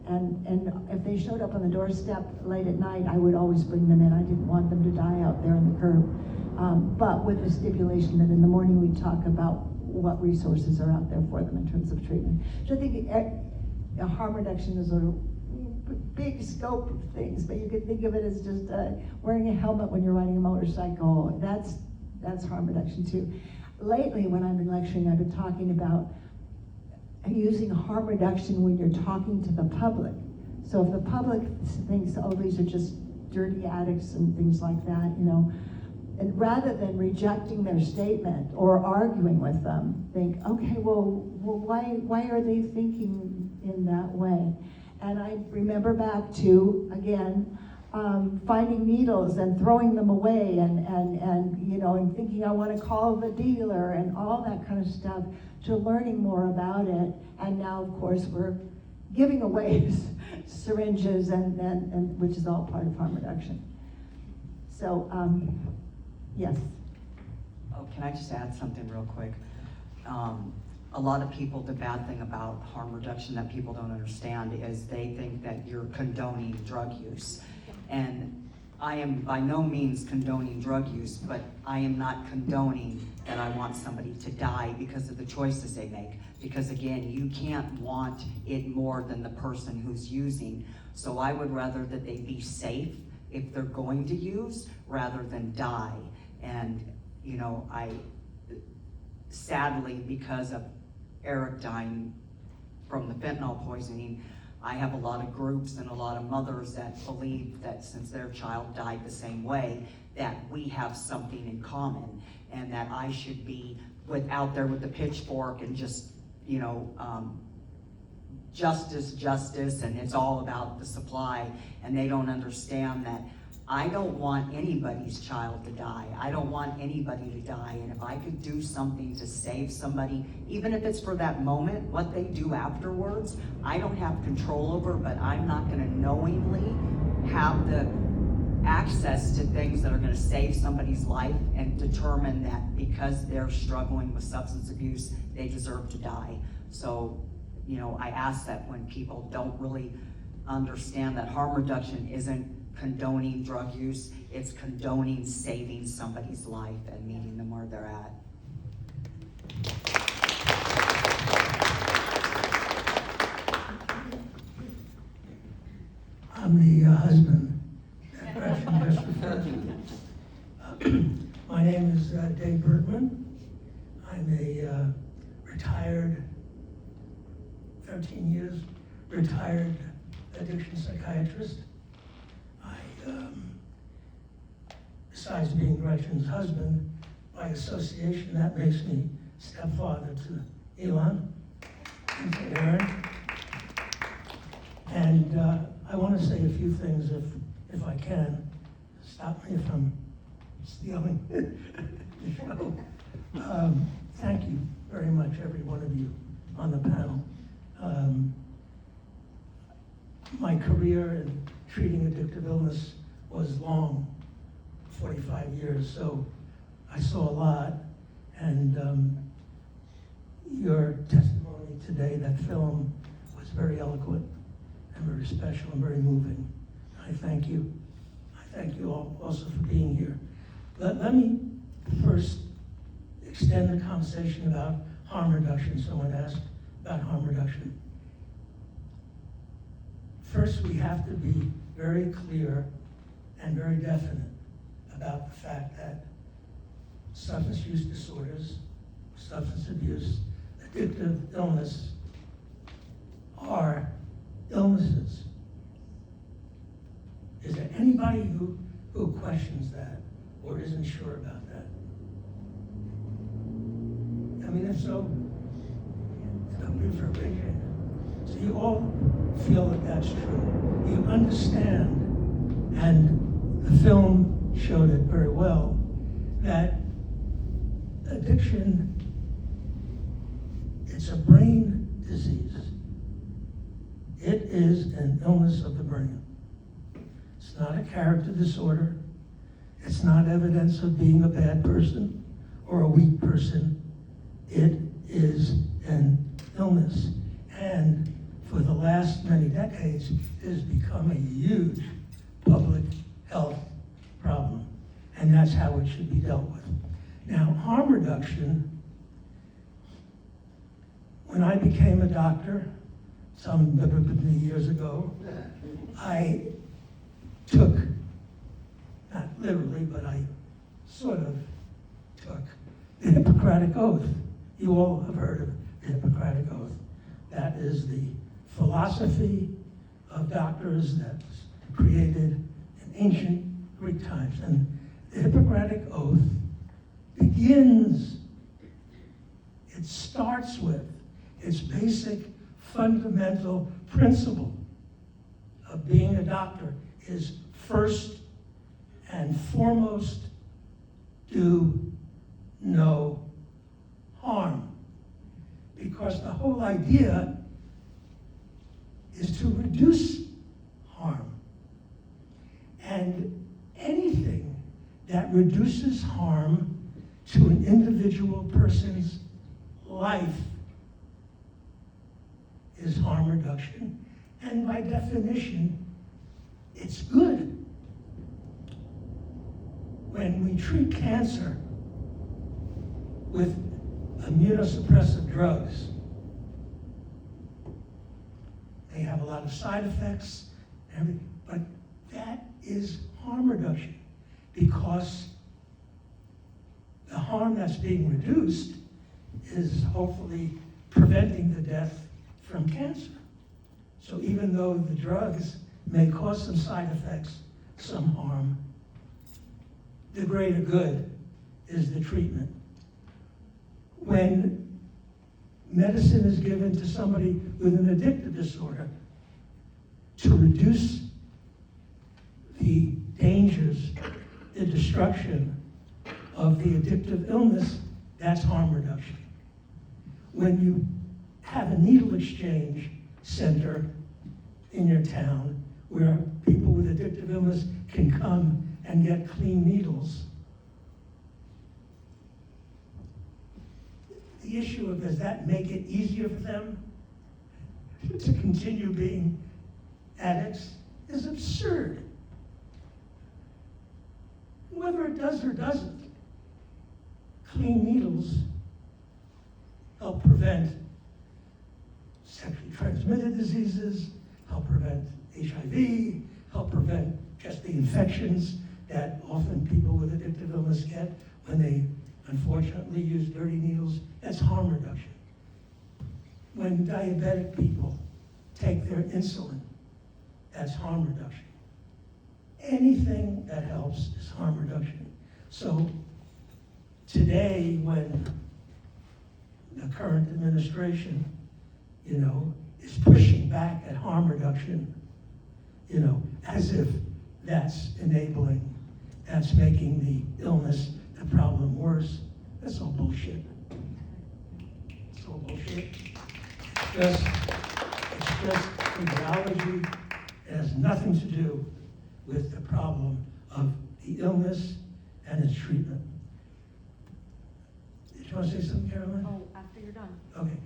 and if they showed up on the doorstep late at night, I would always bring them in. I didn't want them to die out there on the curb, but with the stipulation that in the morning we talk about what resources are out there for them in terms of treatment. So I think harm reduction is a big scope of things, but you could think of it as just wearing a helmet when you're riding a motorcycle. That's harm reduction too. Lately, when I've been lecturing, I've been talking about using harm reduction when you're talking to the public. So if the public thinks, oh, these are just dirty addicts and things like that, you know, and rather than rejecting their statement or arguing with them, think, okay, well why are they thinking in that way? And I remember back to, again, finding needles and throwing them away and you know, and thinking I want to call the dealer and all that kind of stuff, to learning more about it. And now, of course, we're giving away syringes and which is all part of harm reduction. So, yes. Oh, can I just add something real quick? A lot of people, the bad thing about harm reduction that people don't understand is they think that you're condoning drug use. And I am by no means condoning drug use, but I am not condoning that I want somebody to die because of the choices they make. Because again, you can't want it more than the person who's using. So I would rather that they be safe if they're going to use rather than die. And you know, sadly, because of Eric dying from the fentanyl poisoning, I have a lot of groups and a lot of mothers that believe that since their child died the same way, that we have something in common, and that I should be out there with the pitchfork and just, you know, justice, and it's all about the supply, and they don't understand that I don't want anybody's child to die. I don't want anybody to die. And if I could do something to save somebody, even if it's for that moment, what they do afterwards, I don't have control over, but I'm not gonna knowingly have the access to things that are gonna save somebody's life and determine that because they're struggling with substance abuse, they deserve to die. So, you know, I ask that when people don't really understand that harm reduction isn't condoning drug use, it's condoning saving somebody's life and meeting them where they're at. I'm the husband that Gretchen just referred to. My name is Dave Bergman. I'm a retired, 13 years retired addiction psychiatrist. Besides being Gretchen's husband, by association, that makes me stepfather to Elon and to Aaron. And I want to say a few things if I can. Stop me if I'm stealing the show. Thank you very much, every one of you on the panel. My career in treating addictive illness was long, 45 years, so I saw a lot. And your testimony today, that film, was very eloquent and very special and very moving. I thank you. I thank you all also for being here. Let me first extend the conversation about harm reduction. Someone asked about harm reduction. First, we have to be very clear and very definite about the fact that substance use disorders, substance abuse, addictive illness are illnesses. Is there anybody who questions that or isn't sure about that? I mean, if so, don't be for a big hand. So you all feel that that's true. You understand, and the film showed it very well, that addiction, it's a brain disease. It is an illness of the brain. It's not a character disorder. It's not evidence of being a bad person or a weak person. It is an illness. And for the last many decades, it has become a huge public health problem. And that's how it should be dealt with. Now, harm reduction, when I became a doctor, some years ago, I took, not literally, but I sort of took the Hippocratic Oath. You all have heard of the Hippocratic Oath. That is the philosophy of doctors that's created in ancient Greek times. And the Hippocratic Oath begins, it starts with its basic fundamental principle of being a doctor is first and foremost, do no harm. Because the whole idea is to reduce harm. And anything that reduces harm to an individual person's life is harm reduction. And by definition, it's good. When we treat cancer with immunosuppressive drugs, they have a lot of side effects, but that is harm reduction because the harm that's being reduced is hopefully preventing the death from cancer. So even though the drugs may cause some side effects, some harm, the greater good is the treatment. When medicine is given to somebody with an addictive disorder to reduce the dangers, the destruction of the addictive illness, that's harm reduction. When you have a needle exchange center in your town where people with addictive illness can come and get clean needles, the issue of does that make it easier for them to continue being addicts is absurd. Whether it does or doesn't, clean needles help prevent sexually transmitted diseases, help prevent HIV, help prevent just the infections that often people with addictive illness get when they unfortunately use dirty needles. That's harm reduction. When diabetic people take their insulin, that's harm reduction. Anything that helps is harm reduction. So today, when the current administration, is pushing back at harm reduction, as if that's enabling, that's making the illness, the problem worse, that's all bullshit. It's all bullshit. It's just ideology. It has nothing to do with the problem of the illness and its treatment. Did you want to say something, Caroline? Oh, after you're done. Okay.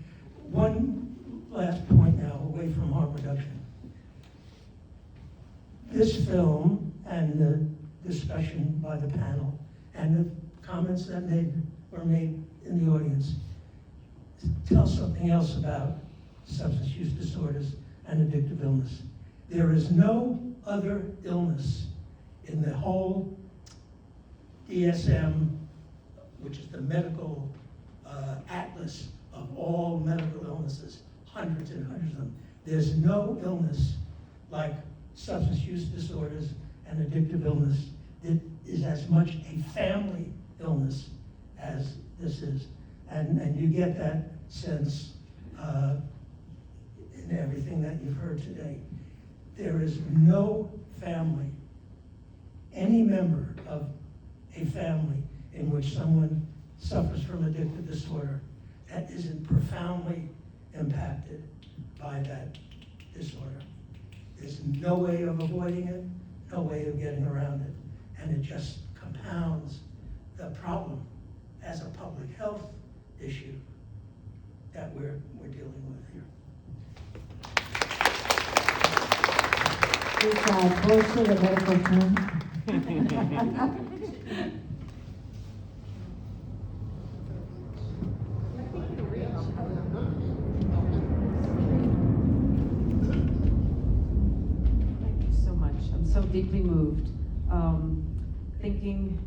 One last point now, away from harm reduction. This film and the discussion by the panel and the comments that were made in the audience tell something else about substance use disorders and addictive illness. There is no other illness in the whole DSM, which is the medical atlas of all medical illnesses, hundreds and hundreds of them. There's no illness like substance use disorders and addictive illness that is as much a family illness as this is. And you get that sense in everything that you've heard today. There is no family, any member of a family in which someone suffers from addictive disorder that isn't profoundly impacted by that disorder. There's no way of avoiding it, no way of getting around it, and it just compounds the problem as a public health issue that we're dealing with here. Is bullshit a medical term? Thank you so much. I'm so deeply moved. Thinking,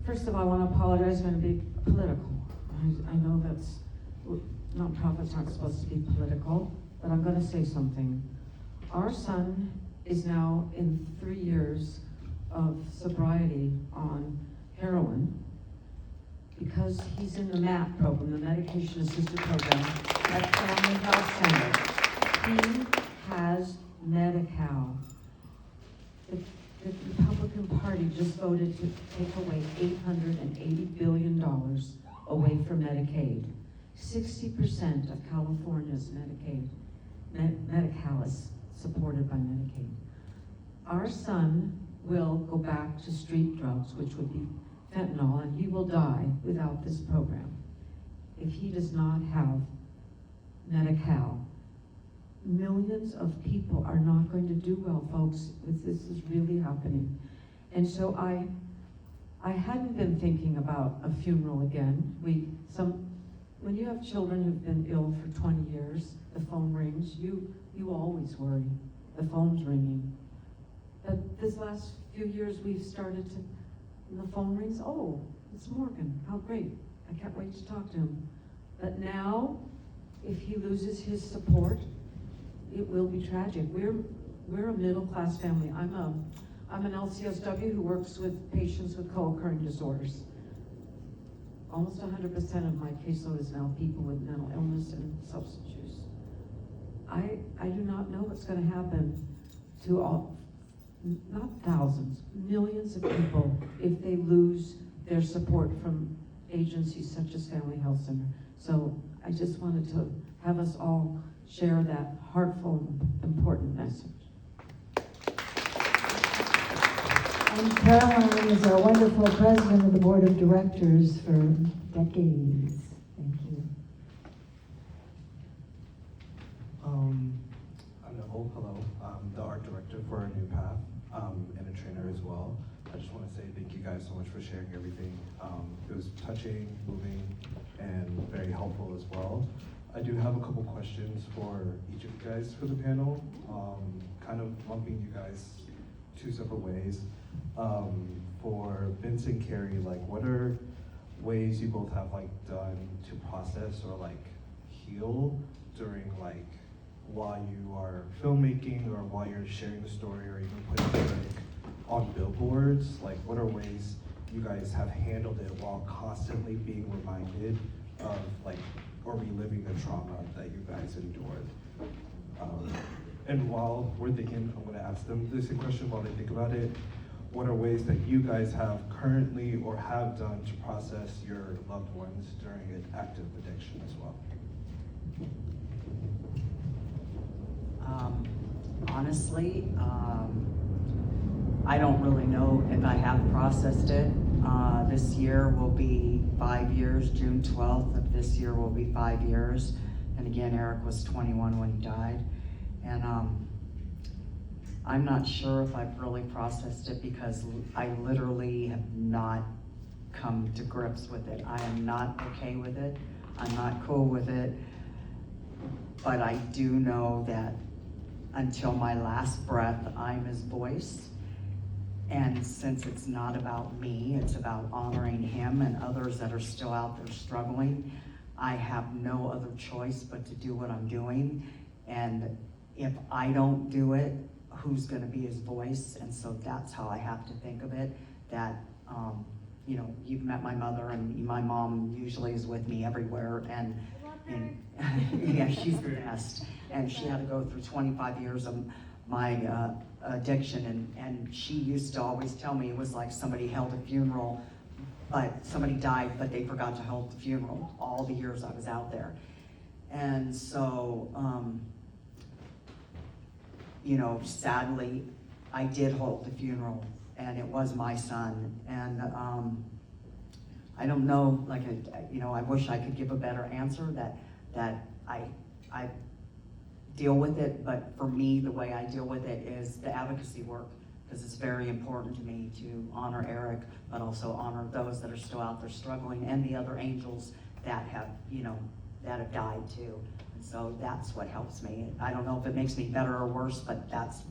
first of all, I want to apologize for being political. I know that's, nonprofits aren't supposed to be political, but I'm going to say something. Our son is now in 3 years of sobriety on heroin because he's in the MAP program, the Medication Assisted Program, at Family Health Center. He has Medi-Cal. The Republican Party just voted to take away $880 billion away from Medicaid. 60% of California's Medi-Cal is supported by Medicaid. Our son will go back to street drugs, which would be fentanyl, and he will die without this program if he does not have Medi-Cal. Millions of people are not going to do well, folks, if this is really happening. And so I hadn't been thinking about a funeral again. When you have children who've been ill for 20 years, the phone rings, you always worry. The phone's ringing. But this last few years we've started to, and the phone rings, oh, it's Morgan, how great. I can't wait to talk to him. But now, if he loses his support, it will be tragic. We're a middle-class family. I'm an LCSW who works with patients with co-occurring disorders. Almost 100% of my caseload is now people with mental illness and substance use. I do not know what's going to happen to not thousands, millions of people if they lose their support from agencies such as Family Health Center. So I just wanted to have us all share that heartful, important message. And Caroline is our wonderful president of the board of directors for decades. Thank you. I'm Neville, hello. I'm the art director for A New Path, and a trainer as well. I just want to say thank you guys so much for sharing everything. It was touching, moving, and very helpful as well. I do have a couple questions for each of you guys for the panel, kind of lumping you guys two separate ways. For Vince and Carrie, like, what are ways you both have like done to process or like heal during like while you are filmmaking or while you're sharing the story or even putting it like on billboards? Like, what are ways you guys have handled it while constantly being reminded of like or reliving the trauma that you guys endured? And while we're thinking, I'm gonna ask them this question while they think about it. What are ways that you guys have currently or have done to process your loved ones during an active addiction as well? Honestly, I don't really know if I have processed it. This year will be 5 years, June 12th of this year will be 5 years. And again, Eric was 21 when he died. And I'm not sure if I've really processed it because I literally have not come to grips with it. I am not okay with it. I'm not cool with it. But I do know that until my last breath, I'm his voice. And since it's not about me, it's about honoring him and others that are still out there struggling, I have no other choice but to do what I'm doing. And if I don't do it, who's gonna be his voice? And so that's how I have to think of it, that, you know, you've met my mother and my mom usually is with me everywhere and yeah, she's the best. And she had to go through 25 years of my addiction and she used to always tell me it was like somebody held a funeral, but somebody died, but they forgot to hold the funeral all the years I was out there. And so, you know, sadly, I did hold the funeral and it was my son. And I don't know, like, you know, I wish I could give a better answer that I deal with it, but for me, the way I deal with it is the advocacy work, because it's very important to me to honor Eric, but also honor those that are still out there struggling and the other angels that have, you know, that have died too. And so that's what helps me. I don't know if it makes me better or worse, but that's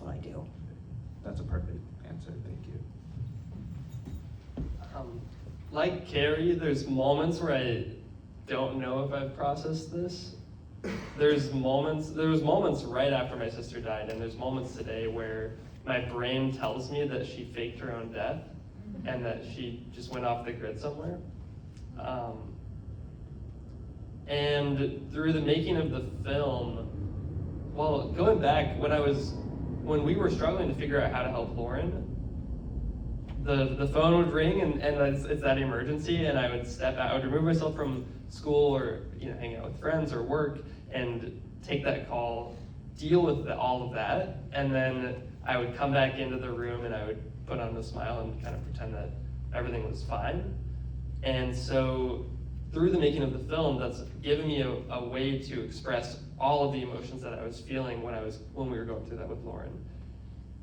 what I do. That's a perfect answer, thank you. Like Carrie, there's moments where I don't know if I've processed this. There was moments right after my sister died, and there's moments today where my brain tells me that she faked her own death and that she just went off the grid somewhere. And through the making of the film, well, going back when we were struggling to figure out how to help Lauren, the phone would ring and it's that emergency, and I would remove myself from school or, you know, hang out with friends or work and take that call, deal with all of that, and then I would come back into the room and I would put on a smile and kind of pretend that everything was fine. And so through the making of the film, that's given me a way to express all of the emotions that I was feeling when we were going through that with Lauren.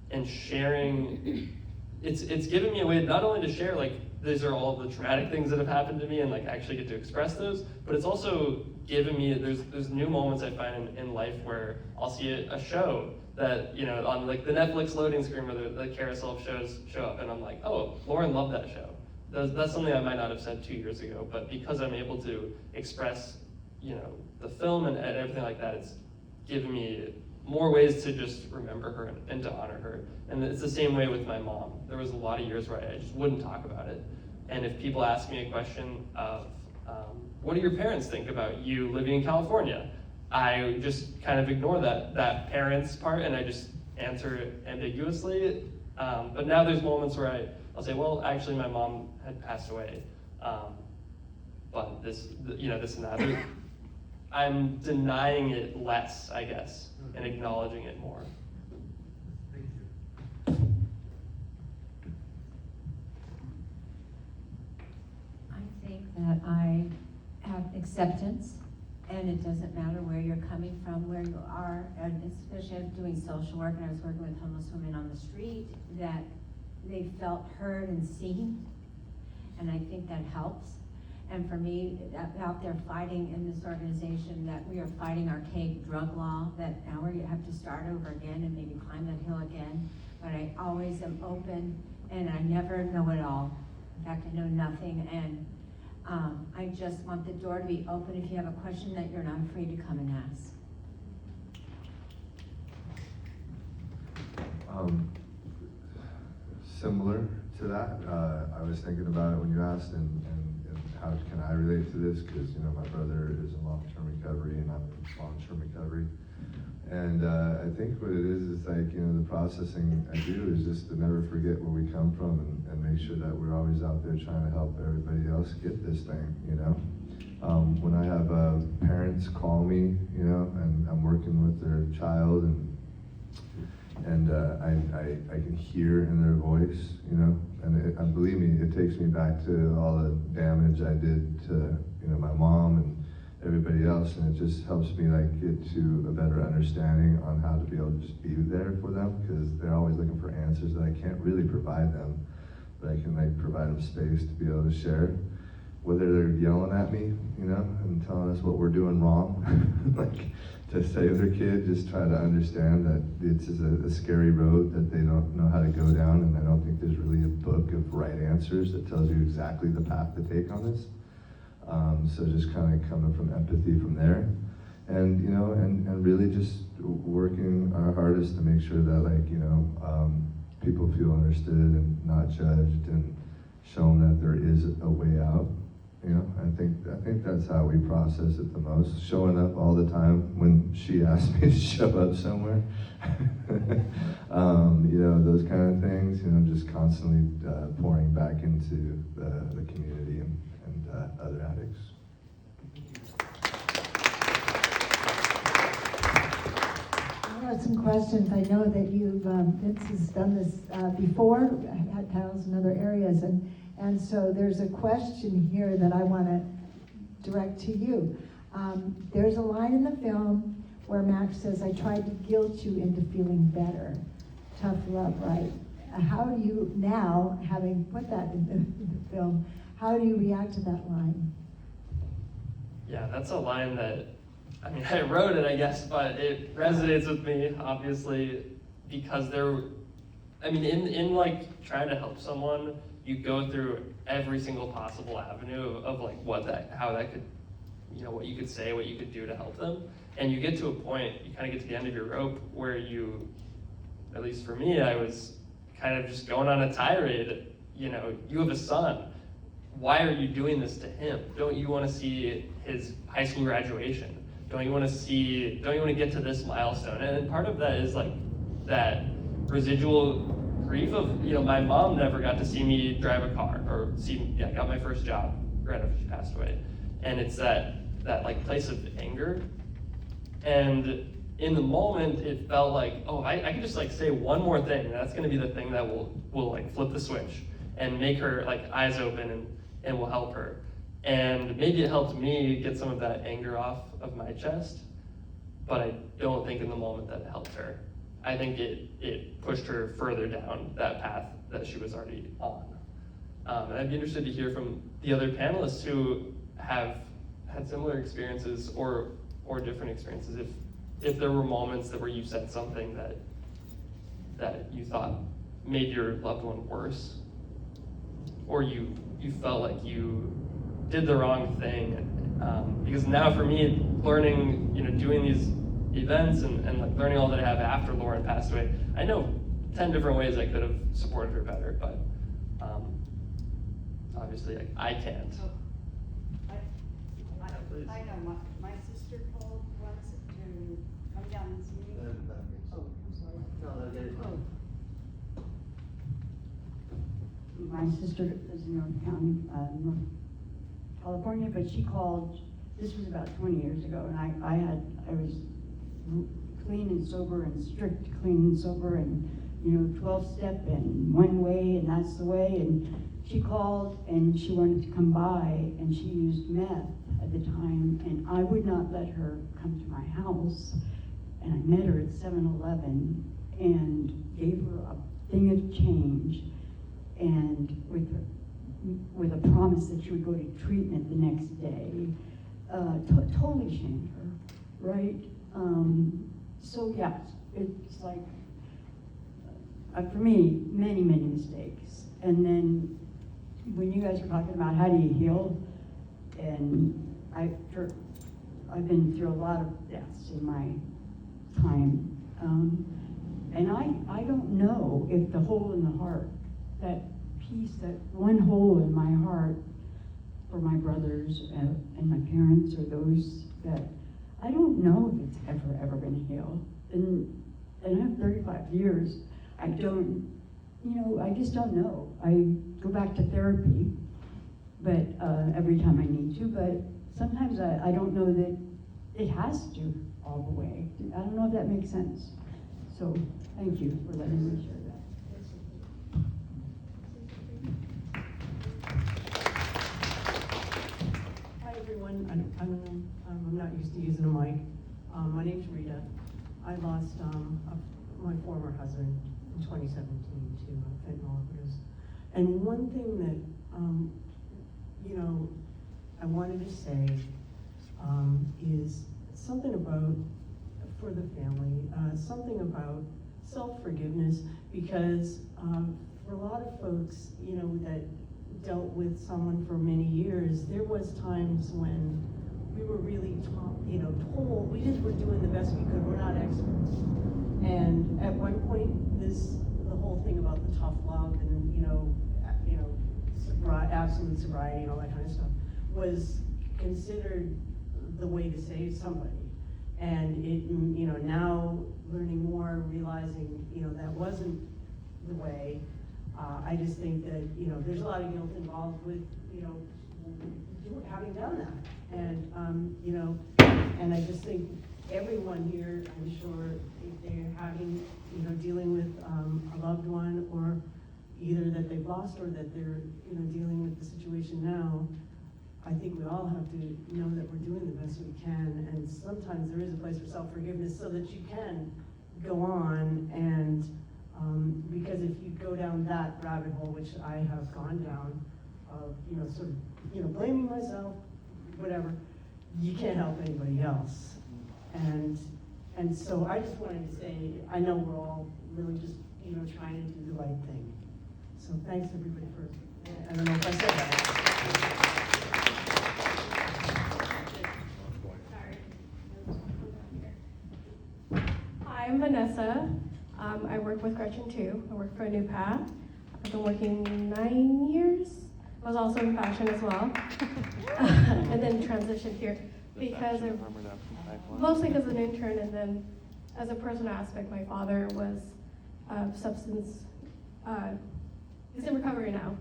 And sharing, it's given me a way not only to share, like, these are all the traumatic things that have happened to me and like actually get to express those, but it's also given me, there's new moments I find in life where I'll see a show that, you know, on like the Netflix loading screen where the carousel of shows show up and I'm like, oh, Lauren loved that show. That's something I might not have said 2 years ago, but because I'm able to express, you know, the film and everything like that, it's given me more ways to just remember her and to honor her. And it's the same way with my mom. There was a lot of years where I just wouldn't talk about it. And if people ask me a question of, what do your parents think about you living in California? I just kind of ignore that parents part and I just answer it ambiguously. But now there's moments where I'll say, well, actually my mom had passed away. But this and that. I'm denying it less, I guess, and acknowledging it more. I think that I have acceptance, and it doesn't matter where you're coming from, where you are, and especially I was doing social work and I was working with homeless women on the street, that they felt heard and seen, and I think that helps. And for me, out there fighting in this organization, that we are fighting archaic drug law, that now we have to start over again and maybe climb that hill again. But I always am open, and I never know it all. In fact, I know nothing, and I just want the door to be open if you have a question that you're not afraid to come and ask. Similar to that, I was thinking about it when you asked, and how can I relate to this? Because my brother is in long-term recovery, and I'm in long-term recovery. And I think what it is like, the processing I do is just to never forget where we come from, and make sure that we're always out there trying to help everybody else get this thing. When I have parents call me, and I'm working with their child, and I can hear in their voice, and believe me, it takes me back to all the damage I did to, my mom and everybody else, and it just helps me get to a better understanding on how to be able to just be there for them, because they're always looking for answers that I can't really provide them, but I can provide them space to be able to share. Whether they're yelling at me, and telling us what we're doing wrong, to save their kid, just try to understand that it's a scary road that they don't know how to go down, and I don't think there's really a book of right answers that tells you exactly the path to take on this. So just kind of coming from empathy from there, and and really just working our hardest to make sure that people feel understood and not judged, and shown that there is a way out. I think that's how we process it the most. Showing up all the time when she asks me to show up somewhere. Those kind of things. Just constantly pouring back into the community and other addicts. I have some questions. I know that Vince has done this before, had panels in other areas, and so there's a question here that I want to direct to you. There's a line in the film where Max says, "I tried to guilt you into feeling better." Tough love, right? How do you now, having put that in the film, how do you react to that line? Yeah, that's a line that, I wrote it, I guess, but it resonates with me, obviously, because in trying to help someone, you go through every single possible avenue of how that could, what you could say, what you could do to help them. And you get to a point, you kind of get to the end of your rope where you, at least for me, I was kind of just going on a tirade. You have a son. Why are you doing this to him? Don't you want to see his high school graduation? Don't you want to get to this milestone? And part of that is that residual grief of, my mom never got to see me drive a car or got my first job right after she passed away. And it's that place of anger. And in the moment, it felt like, oh, I can just say one more thing. And that's going to be the thing that will flip the switch and make her eyes open and will help her. And maybe it helped me get some of that anger off of my chest, but I don't think in the moment that it helped her. I think it pushed her further down that path that she was already on. And I'd be interested to hear from the other panelists who have had similar experiences or different experiences. If there were moments where you said something that you thought made your loved one worse, or you felt like you did the wrong thing. Because now for me, learning, doing these events and learning all that I have after Lauren passed away, I know 10 different ways I could have supported her better, but obviously I can't. I know, my sister called once to come down and see me. Oh, I'm sorry. my sister lives in North County, North California, but she called, this was about 20 years ago, and I was clean and sober and strict clean and sober and, 12-step and one way and that's the way. And she called and she wanted to come by and she used meth at the time, and I would not let her come to my house. And I met her at 7-Eleven and gave her a thing of change, and with a promise that she would go to treatment the next day. Totally shamed her, right? So yeah, it's like, for me, many, many mistakes. And then when you guys were talking about how do you heal, and I've been through a lot of deaths in my time, and I don't know if the hole in the heart, that piece, that one hole in my heart for my brothers and my parents, or those that, I don't know if it's ever going to heal. And I have 35 years. I don't, I just don't know. I go back to therapy, but every time I need to, but sometimes I don't know that it has to all the way. I don't know if that makes sense. So thank you for letting me share that. Hi, everyone. I'm not used to using a mic. My name's Rita. I lost my former husband in 2017 to fentanyl overdose. And one thing that, I wanted to say is something about, for the family, something about self-forgiveness, because for a lot of folks, that dealt with someone for many years, there was times when we were really told we just were doing the best we could. We're not experts. And at one point, the whole thing about the tough love and absolute sobriety and all that kind of stuff was considered the way to save somebody. And it, now learning more, realizing, that wasn't the way. I just think that, there's a lot of guilt involved with, having done that. And, and I just think everyone here, I'm sure, if they're having, dealing with a loved one, or either that they've lost or that they're, dealing with the situation now, I think we all have to know that we're doing the best we can. And sometimes there is a place for self-forgiveness so that you can go on. And because if you go down that rabbit hole, which I have gone down, of, sort of, blaming myself, whatever, you can't help anybody else. And so I just wanted to say, I know we're all really just, trying to do the right thing. So thanks everybody for, I don't know if I said that. Hi, I'm Vanessa. I work with Gretchen too. I work for A New Path. I've been working 9 years. I was also in fashion as well. And then transitioned here because mostly because of an intern, and then as a personal aspect, my father was substance, he's in recovery now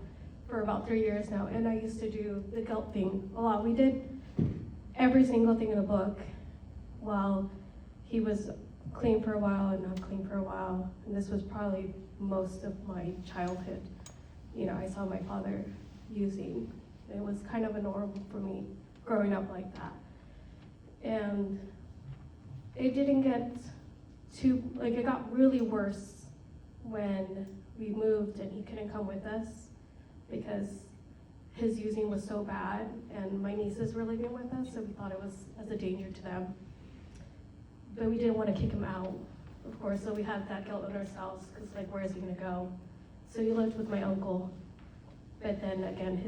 for about 3 years now, and I used to do the guilt thing a lot. We did every single thing in the book while he was clean for a while and not clean for a while, and this was probably most of my childhood. I saw my father using. It was kind of a norm for me growing up like that. And it didn't get it got really worse when we moved and he couldn't come with us because his using was so bad, and my nieces were living with us, so we thought it was as a danger to them. But we didn't want to kick him out, of course, so we had that guilt on ourselves, because where is he gonna go? So he lived with my uncle, but then again,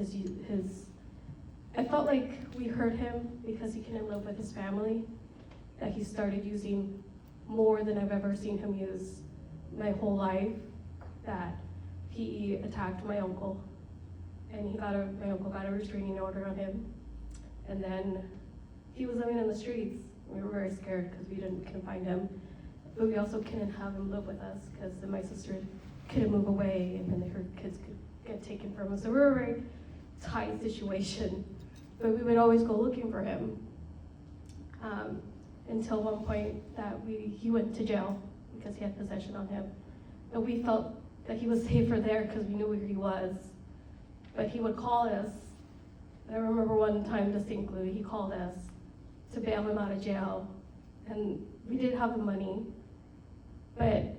I felt like we hurt him because he couldn't live with his family, that he started using more than I've ever seen him use my whole life, that he attacked my uncle, and my uncle got a restraining order on him, and then he was living in the streets. We were very scared because we couldn't find him, but we also couldn't have him live with us because my sister couldn't move away, and then her kids get taken from us. So we were a very tight situation, but we would always go looking for him. Until one point that he went to jail because he had possession on him. And we felt that he was safer there because we knew where he was. But he would call us. I remember one time distinctly, he called us to bail him out of jail. And we did have the money, but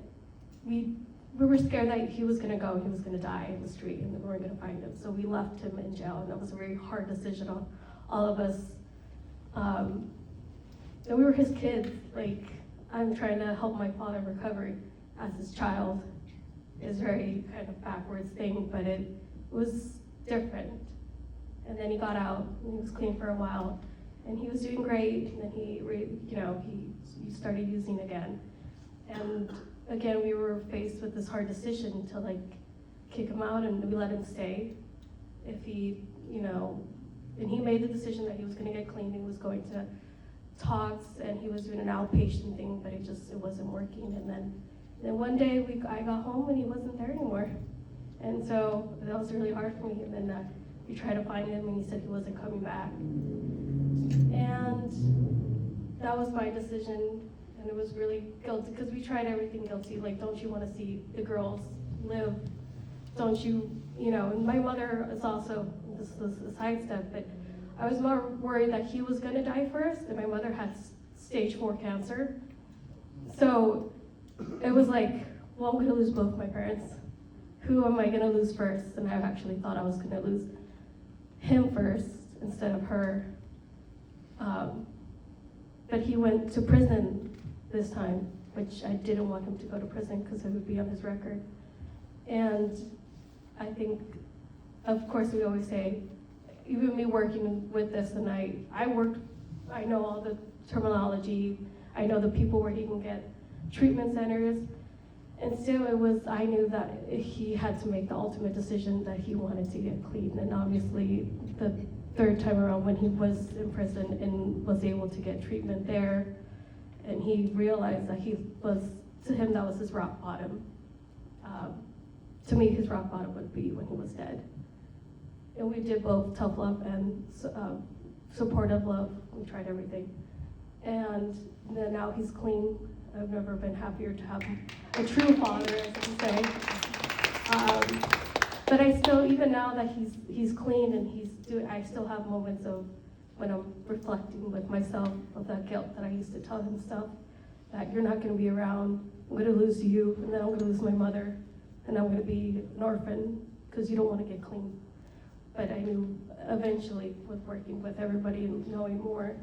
we were scared that he was gonna go, he was gonna die in the street, and that we weren't gonna find him. So we left him in jail, and that was a very hard decision on all of us. And we were his kids. Like, I'm trying to help my father recover as his child. It's very kind of backwards thing, but it was different. And then he got out, and he was clean for a while, and he was doing great. And then he started using again. And again, we were faced with this hard decision to like kick him out, and we let him stay. If he, and he made the decision that he was going to get clean. He was going to talks, and he was doing an outpatient thing, but it wasn't working. And then one day I got home and he wasn't there anymore. And so that was really hard for me. And then we tried to find him, and he said he wasn't coming back. And that was my decision, and it was really guilty because we tried everything guilty. Like, don't you want to see the girls live? Don't you, and my mother is also, this is a sidestep, but I was more worried that he was gonna die first, and my mother had stage 4 cancer. So it was like, well, I'm gonna lose both my parents. Who am I gonna lose first? And I actually thought I was gonna lose him first instead of her. But he went to prison this time, which I didn't want him to go to prison because it would be on his record. And I think, of course, we always say, even me working with this, and I know all the terminology, I know the people where he can get treatment centers, and still I knew that he had to make the ultimate decision that he wanted to get clean. And obviously, the third time around when he was in prison and was able to get treatment there, and he realized that to him, that was his rock bottom. To me, his rock bottom would be when he was dead. And we did both tough love and supportive love. We tried everything. And then now he's clean. I've never been happier to have a true father, as I say. But I still, even now that he's clean and I still have moments of when I'm reflecting with myself of that guilt that I used to tell him stuff, that you're not gonna be around, I'm gonna lose you, and then I'm gonna lose my mother, and I'm gonna be an orphan, because you don't wanna get clean. But I knew eventually, with working with everybody and knowing more,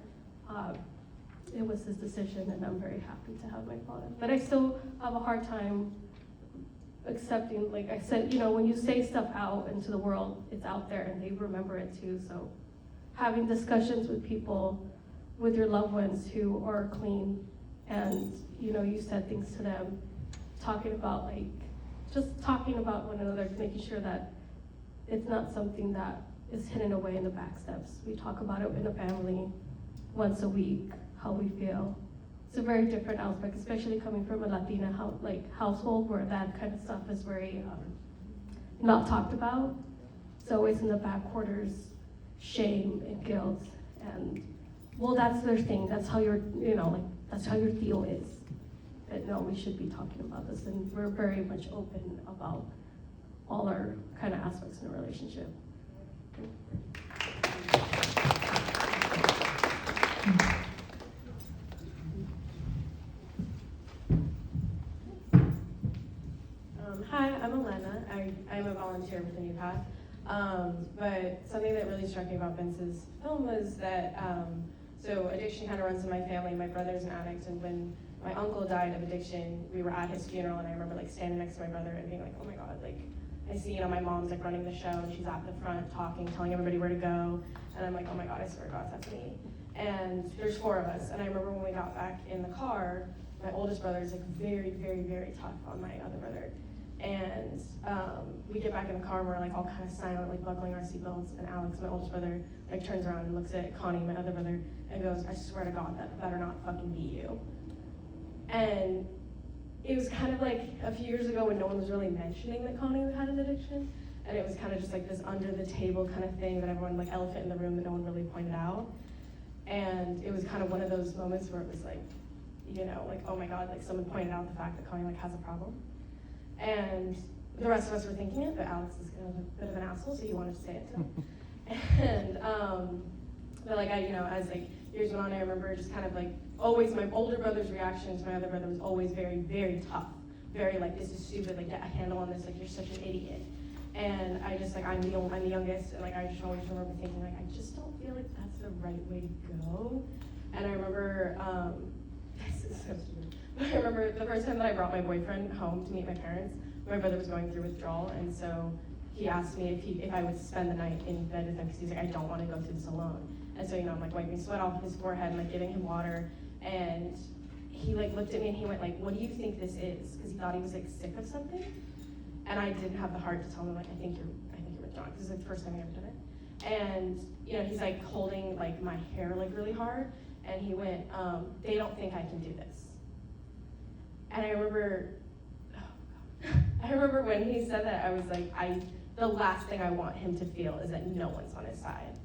it was his decision, and I'm very happy to have my father. But I still have a hard time accepting, like I said, when you say stuff out into the world, it's out there, and they remember it too. So having discussions with people, with your loved ones who are clean, and you said things to them, talking about just talking about one another, making sure that it's not something that is hidden away in the back steps. We talk about it in a family once a week, how we feel. It's a very different aspect, especially coming from a Latina household where that kind of stuff is very not talked about. It's always in the back quarters, shame and guilt, and well, that's their thing. That's how that's how your deal is. But no, we should be talking about this, and we're very much open about all our kind of aspects in a relationship. Hi, I'm Elena. I'm a volunteer with the New Path. But something that really struck me about Vince's film was that, so addiction kind of runs in my family. My brother's an addict, and when my uncle died of addiction, we were at his funeral, and I remember standing next to my brother and being like, oh my God, I see, my mom's running the show, and she's at the front talking, telling everybody where to go, and I'm like, oh my God, I swear to God, that's me. And there's 4 of us, and I remember when we got back in the car, my oldest brother is very, very, very tough on my other brother. And we get back in the car, and we're all kind of silent, buckling our seatbelts, and Alex, my oldest brother, turns around and looks at Connie, my other brother, and goes, I swear to God, that better not fucking be you. And it was kind of a few years ago when no one was really mentioning that Connie had an addiction, and it was kind of just like this under the table kind of thing that everyone, like elephant in the room that no one really pointed out. And it was kind of one of those moments where it was like, you know, like, oh my God, like someone pointed out the fact that Connie like has a problem. And the rest of us were thinking it, but Alex is kind of a bit of an asshole, so he wanted to say it to him. And, but like you know, as like years went on, I remember just kind of like always my older brother's reaction to my other brother was always very, very tough. Very like, this is stupid, like get a handle on this, like you're such an idiot. And I just like, I'm the youngest, and like I just always remember thinking like, I just don't feel like that's the right way to go. And I remember, this is so stupid, but I remember the first time that I brought my boyfriend home to meet my parents, my brother was going through withdrawal, and so he asked me if I would spend the night in bed with him, because he's like, I don't want to go through this alone. And so, you know, I'm like wiping sweat off his forehead and like giving him water, and he like looked at me and he went like, what do you think this is? Because he thought he was like sick of something. And I didn't have the heart to tell him like, I think you're withdrawing, because it's the first time I ever done it. And, you know, he's like holding like my hair like really hard, and he went, they don't think I can do this. And I remember, I remember when he said that, I was like, the last thing I want him to feel is that no one's on his side.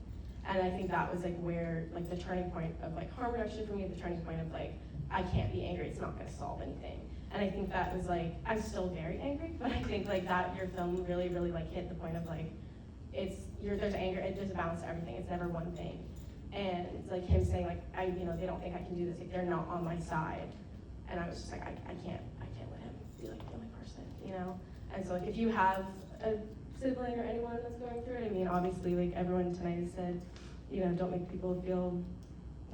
And I think that was like where, like the turning point of like harm reduction for me, the turning point of like, I can't be angry, it's not gonna solve anything. And I think that was like, I'm still very angry, but I think like that, your film really, really like hit the point of like, there's anger, there's a balance to everything, it's never one thing. And it's like him saying like, you know, they don't think I can do this, like they're not on my side. And I was just like, I can't let him be like the only person, you know? And so like, if you have a sibling or anyone that's going through it, I mean, obviously like everyone tonight has said, you know, don't make people feel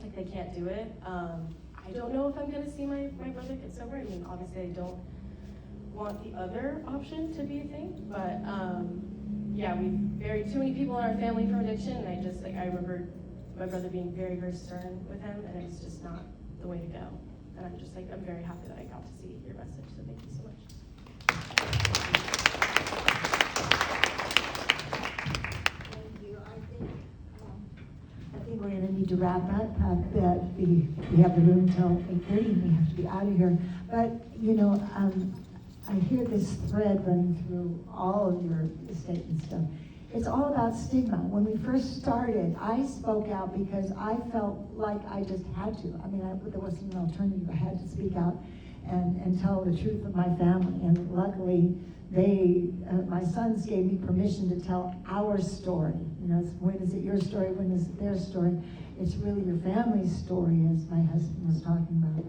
like they can't do it. I don't know if I'm gonna see my brother get sober. I mean, obviously I don't want the other option to be a thing, but yeah, we've buried too many people in our family from addiction, and I remember my brother being very, very stern with him, and it's just not the way to go. And I'm just like, I'm very happy that I got to see your message, so thank you so much. Thank you. I think we're gonna need to wrap up. That we have the room till 8:30, and we have to be out of here. But you know, I hear this thread running through all of your statement stuff. It's all about stigma. When we first started, I spoke out because I felt like I just had to. I mean, there wasn't an alternative. I had to speak out and tell the truth of my family. And luckily, my sons gave me permission to tell our story. You know, when is it your story? When is it their story? It's really your family's story, as my husband was talking about.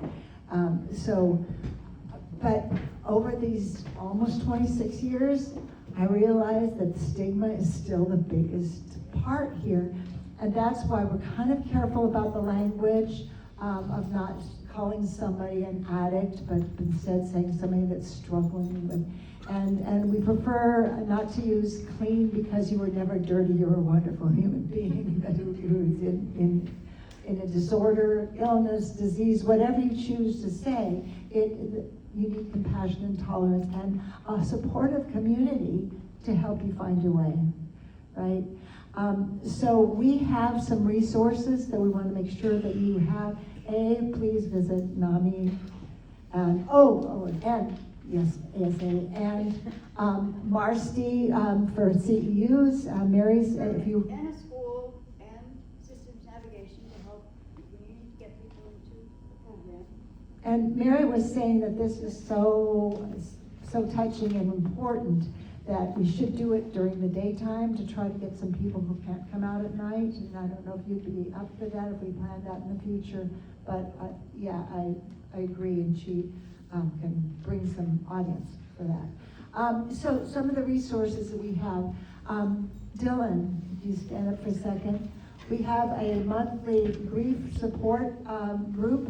But over these almost 26 years, I realized that stigma is still the biggest part here. And that's why we're kind of careful about the language of not calling somebody an addict, but instead saying somebody that's struggling with. And we prefer not to use clean because you were never dirty, you're a wonderful human being who's in a disorder, illness, disease, whatever you choose to say. You need compassion and tolerance and a supportive community to help you find your way, right? So we have some resources that we want to make sure that you have. Please visit NAMI, and yes, ASA, and Marcy for CEUs. Mary's, if you. And a school and systems navigation to help you get people into the program. And Mary was saying that this is so touching and important that we should do it during the daytime to try to get some people who can't come out at night. And I don't know if you'd be up for that, if we plan that in the future. But yeah, I agree, and she can bring some audience for that. So some of the resources that we have. Dylan, could you stand up for a second? We have a monthly grief support group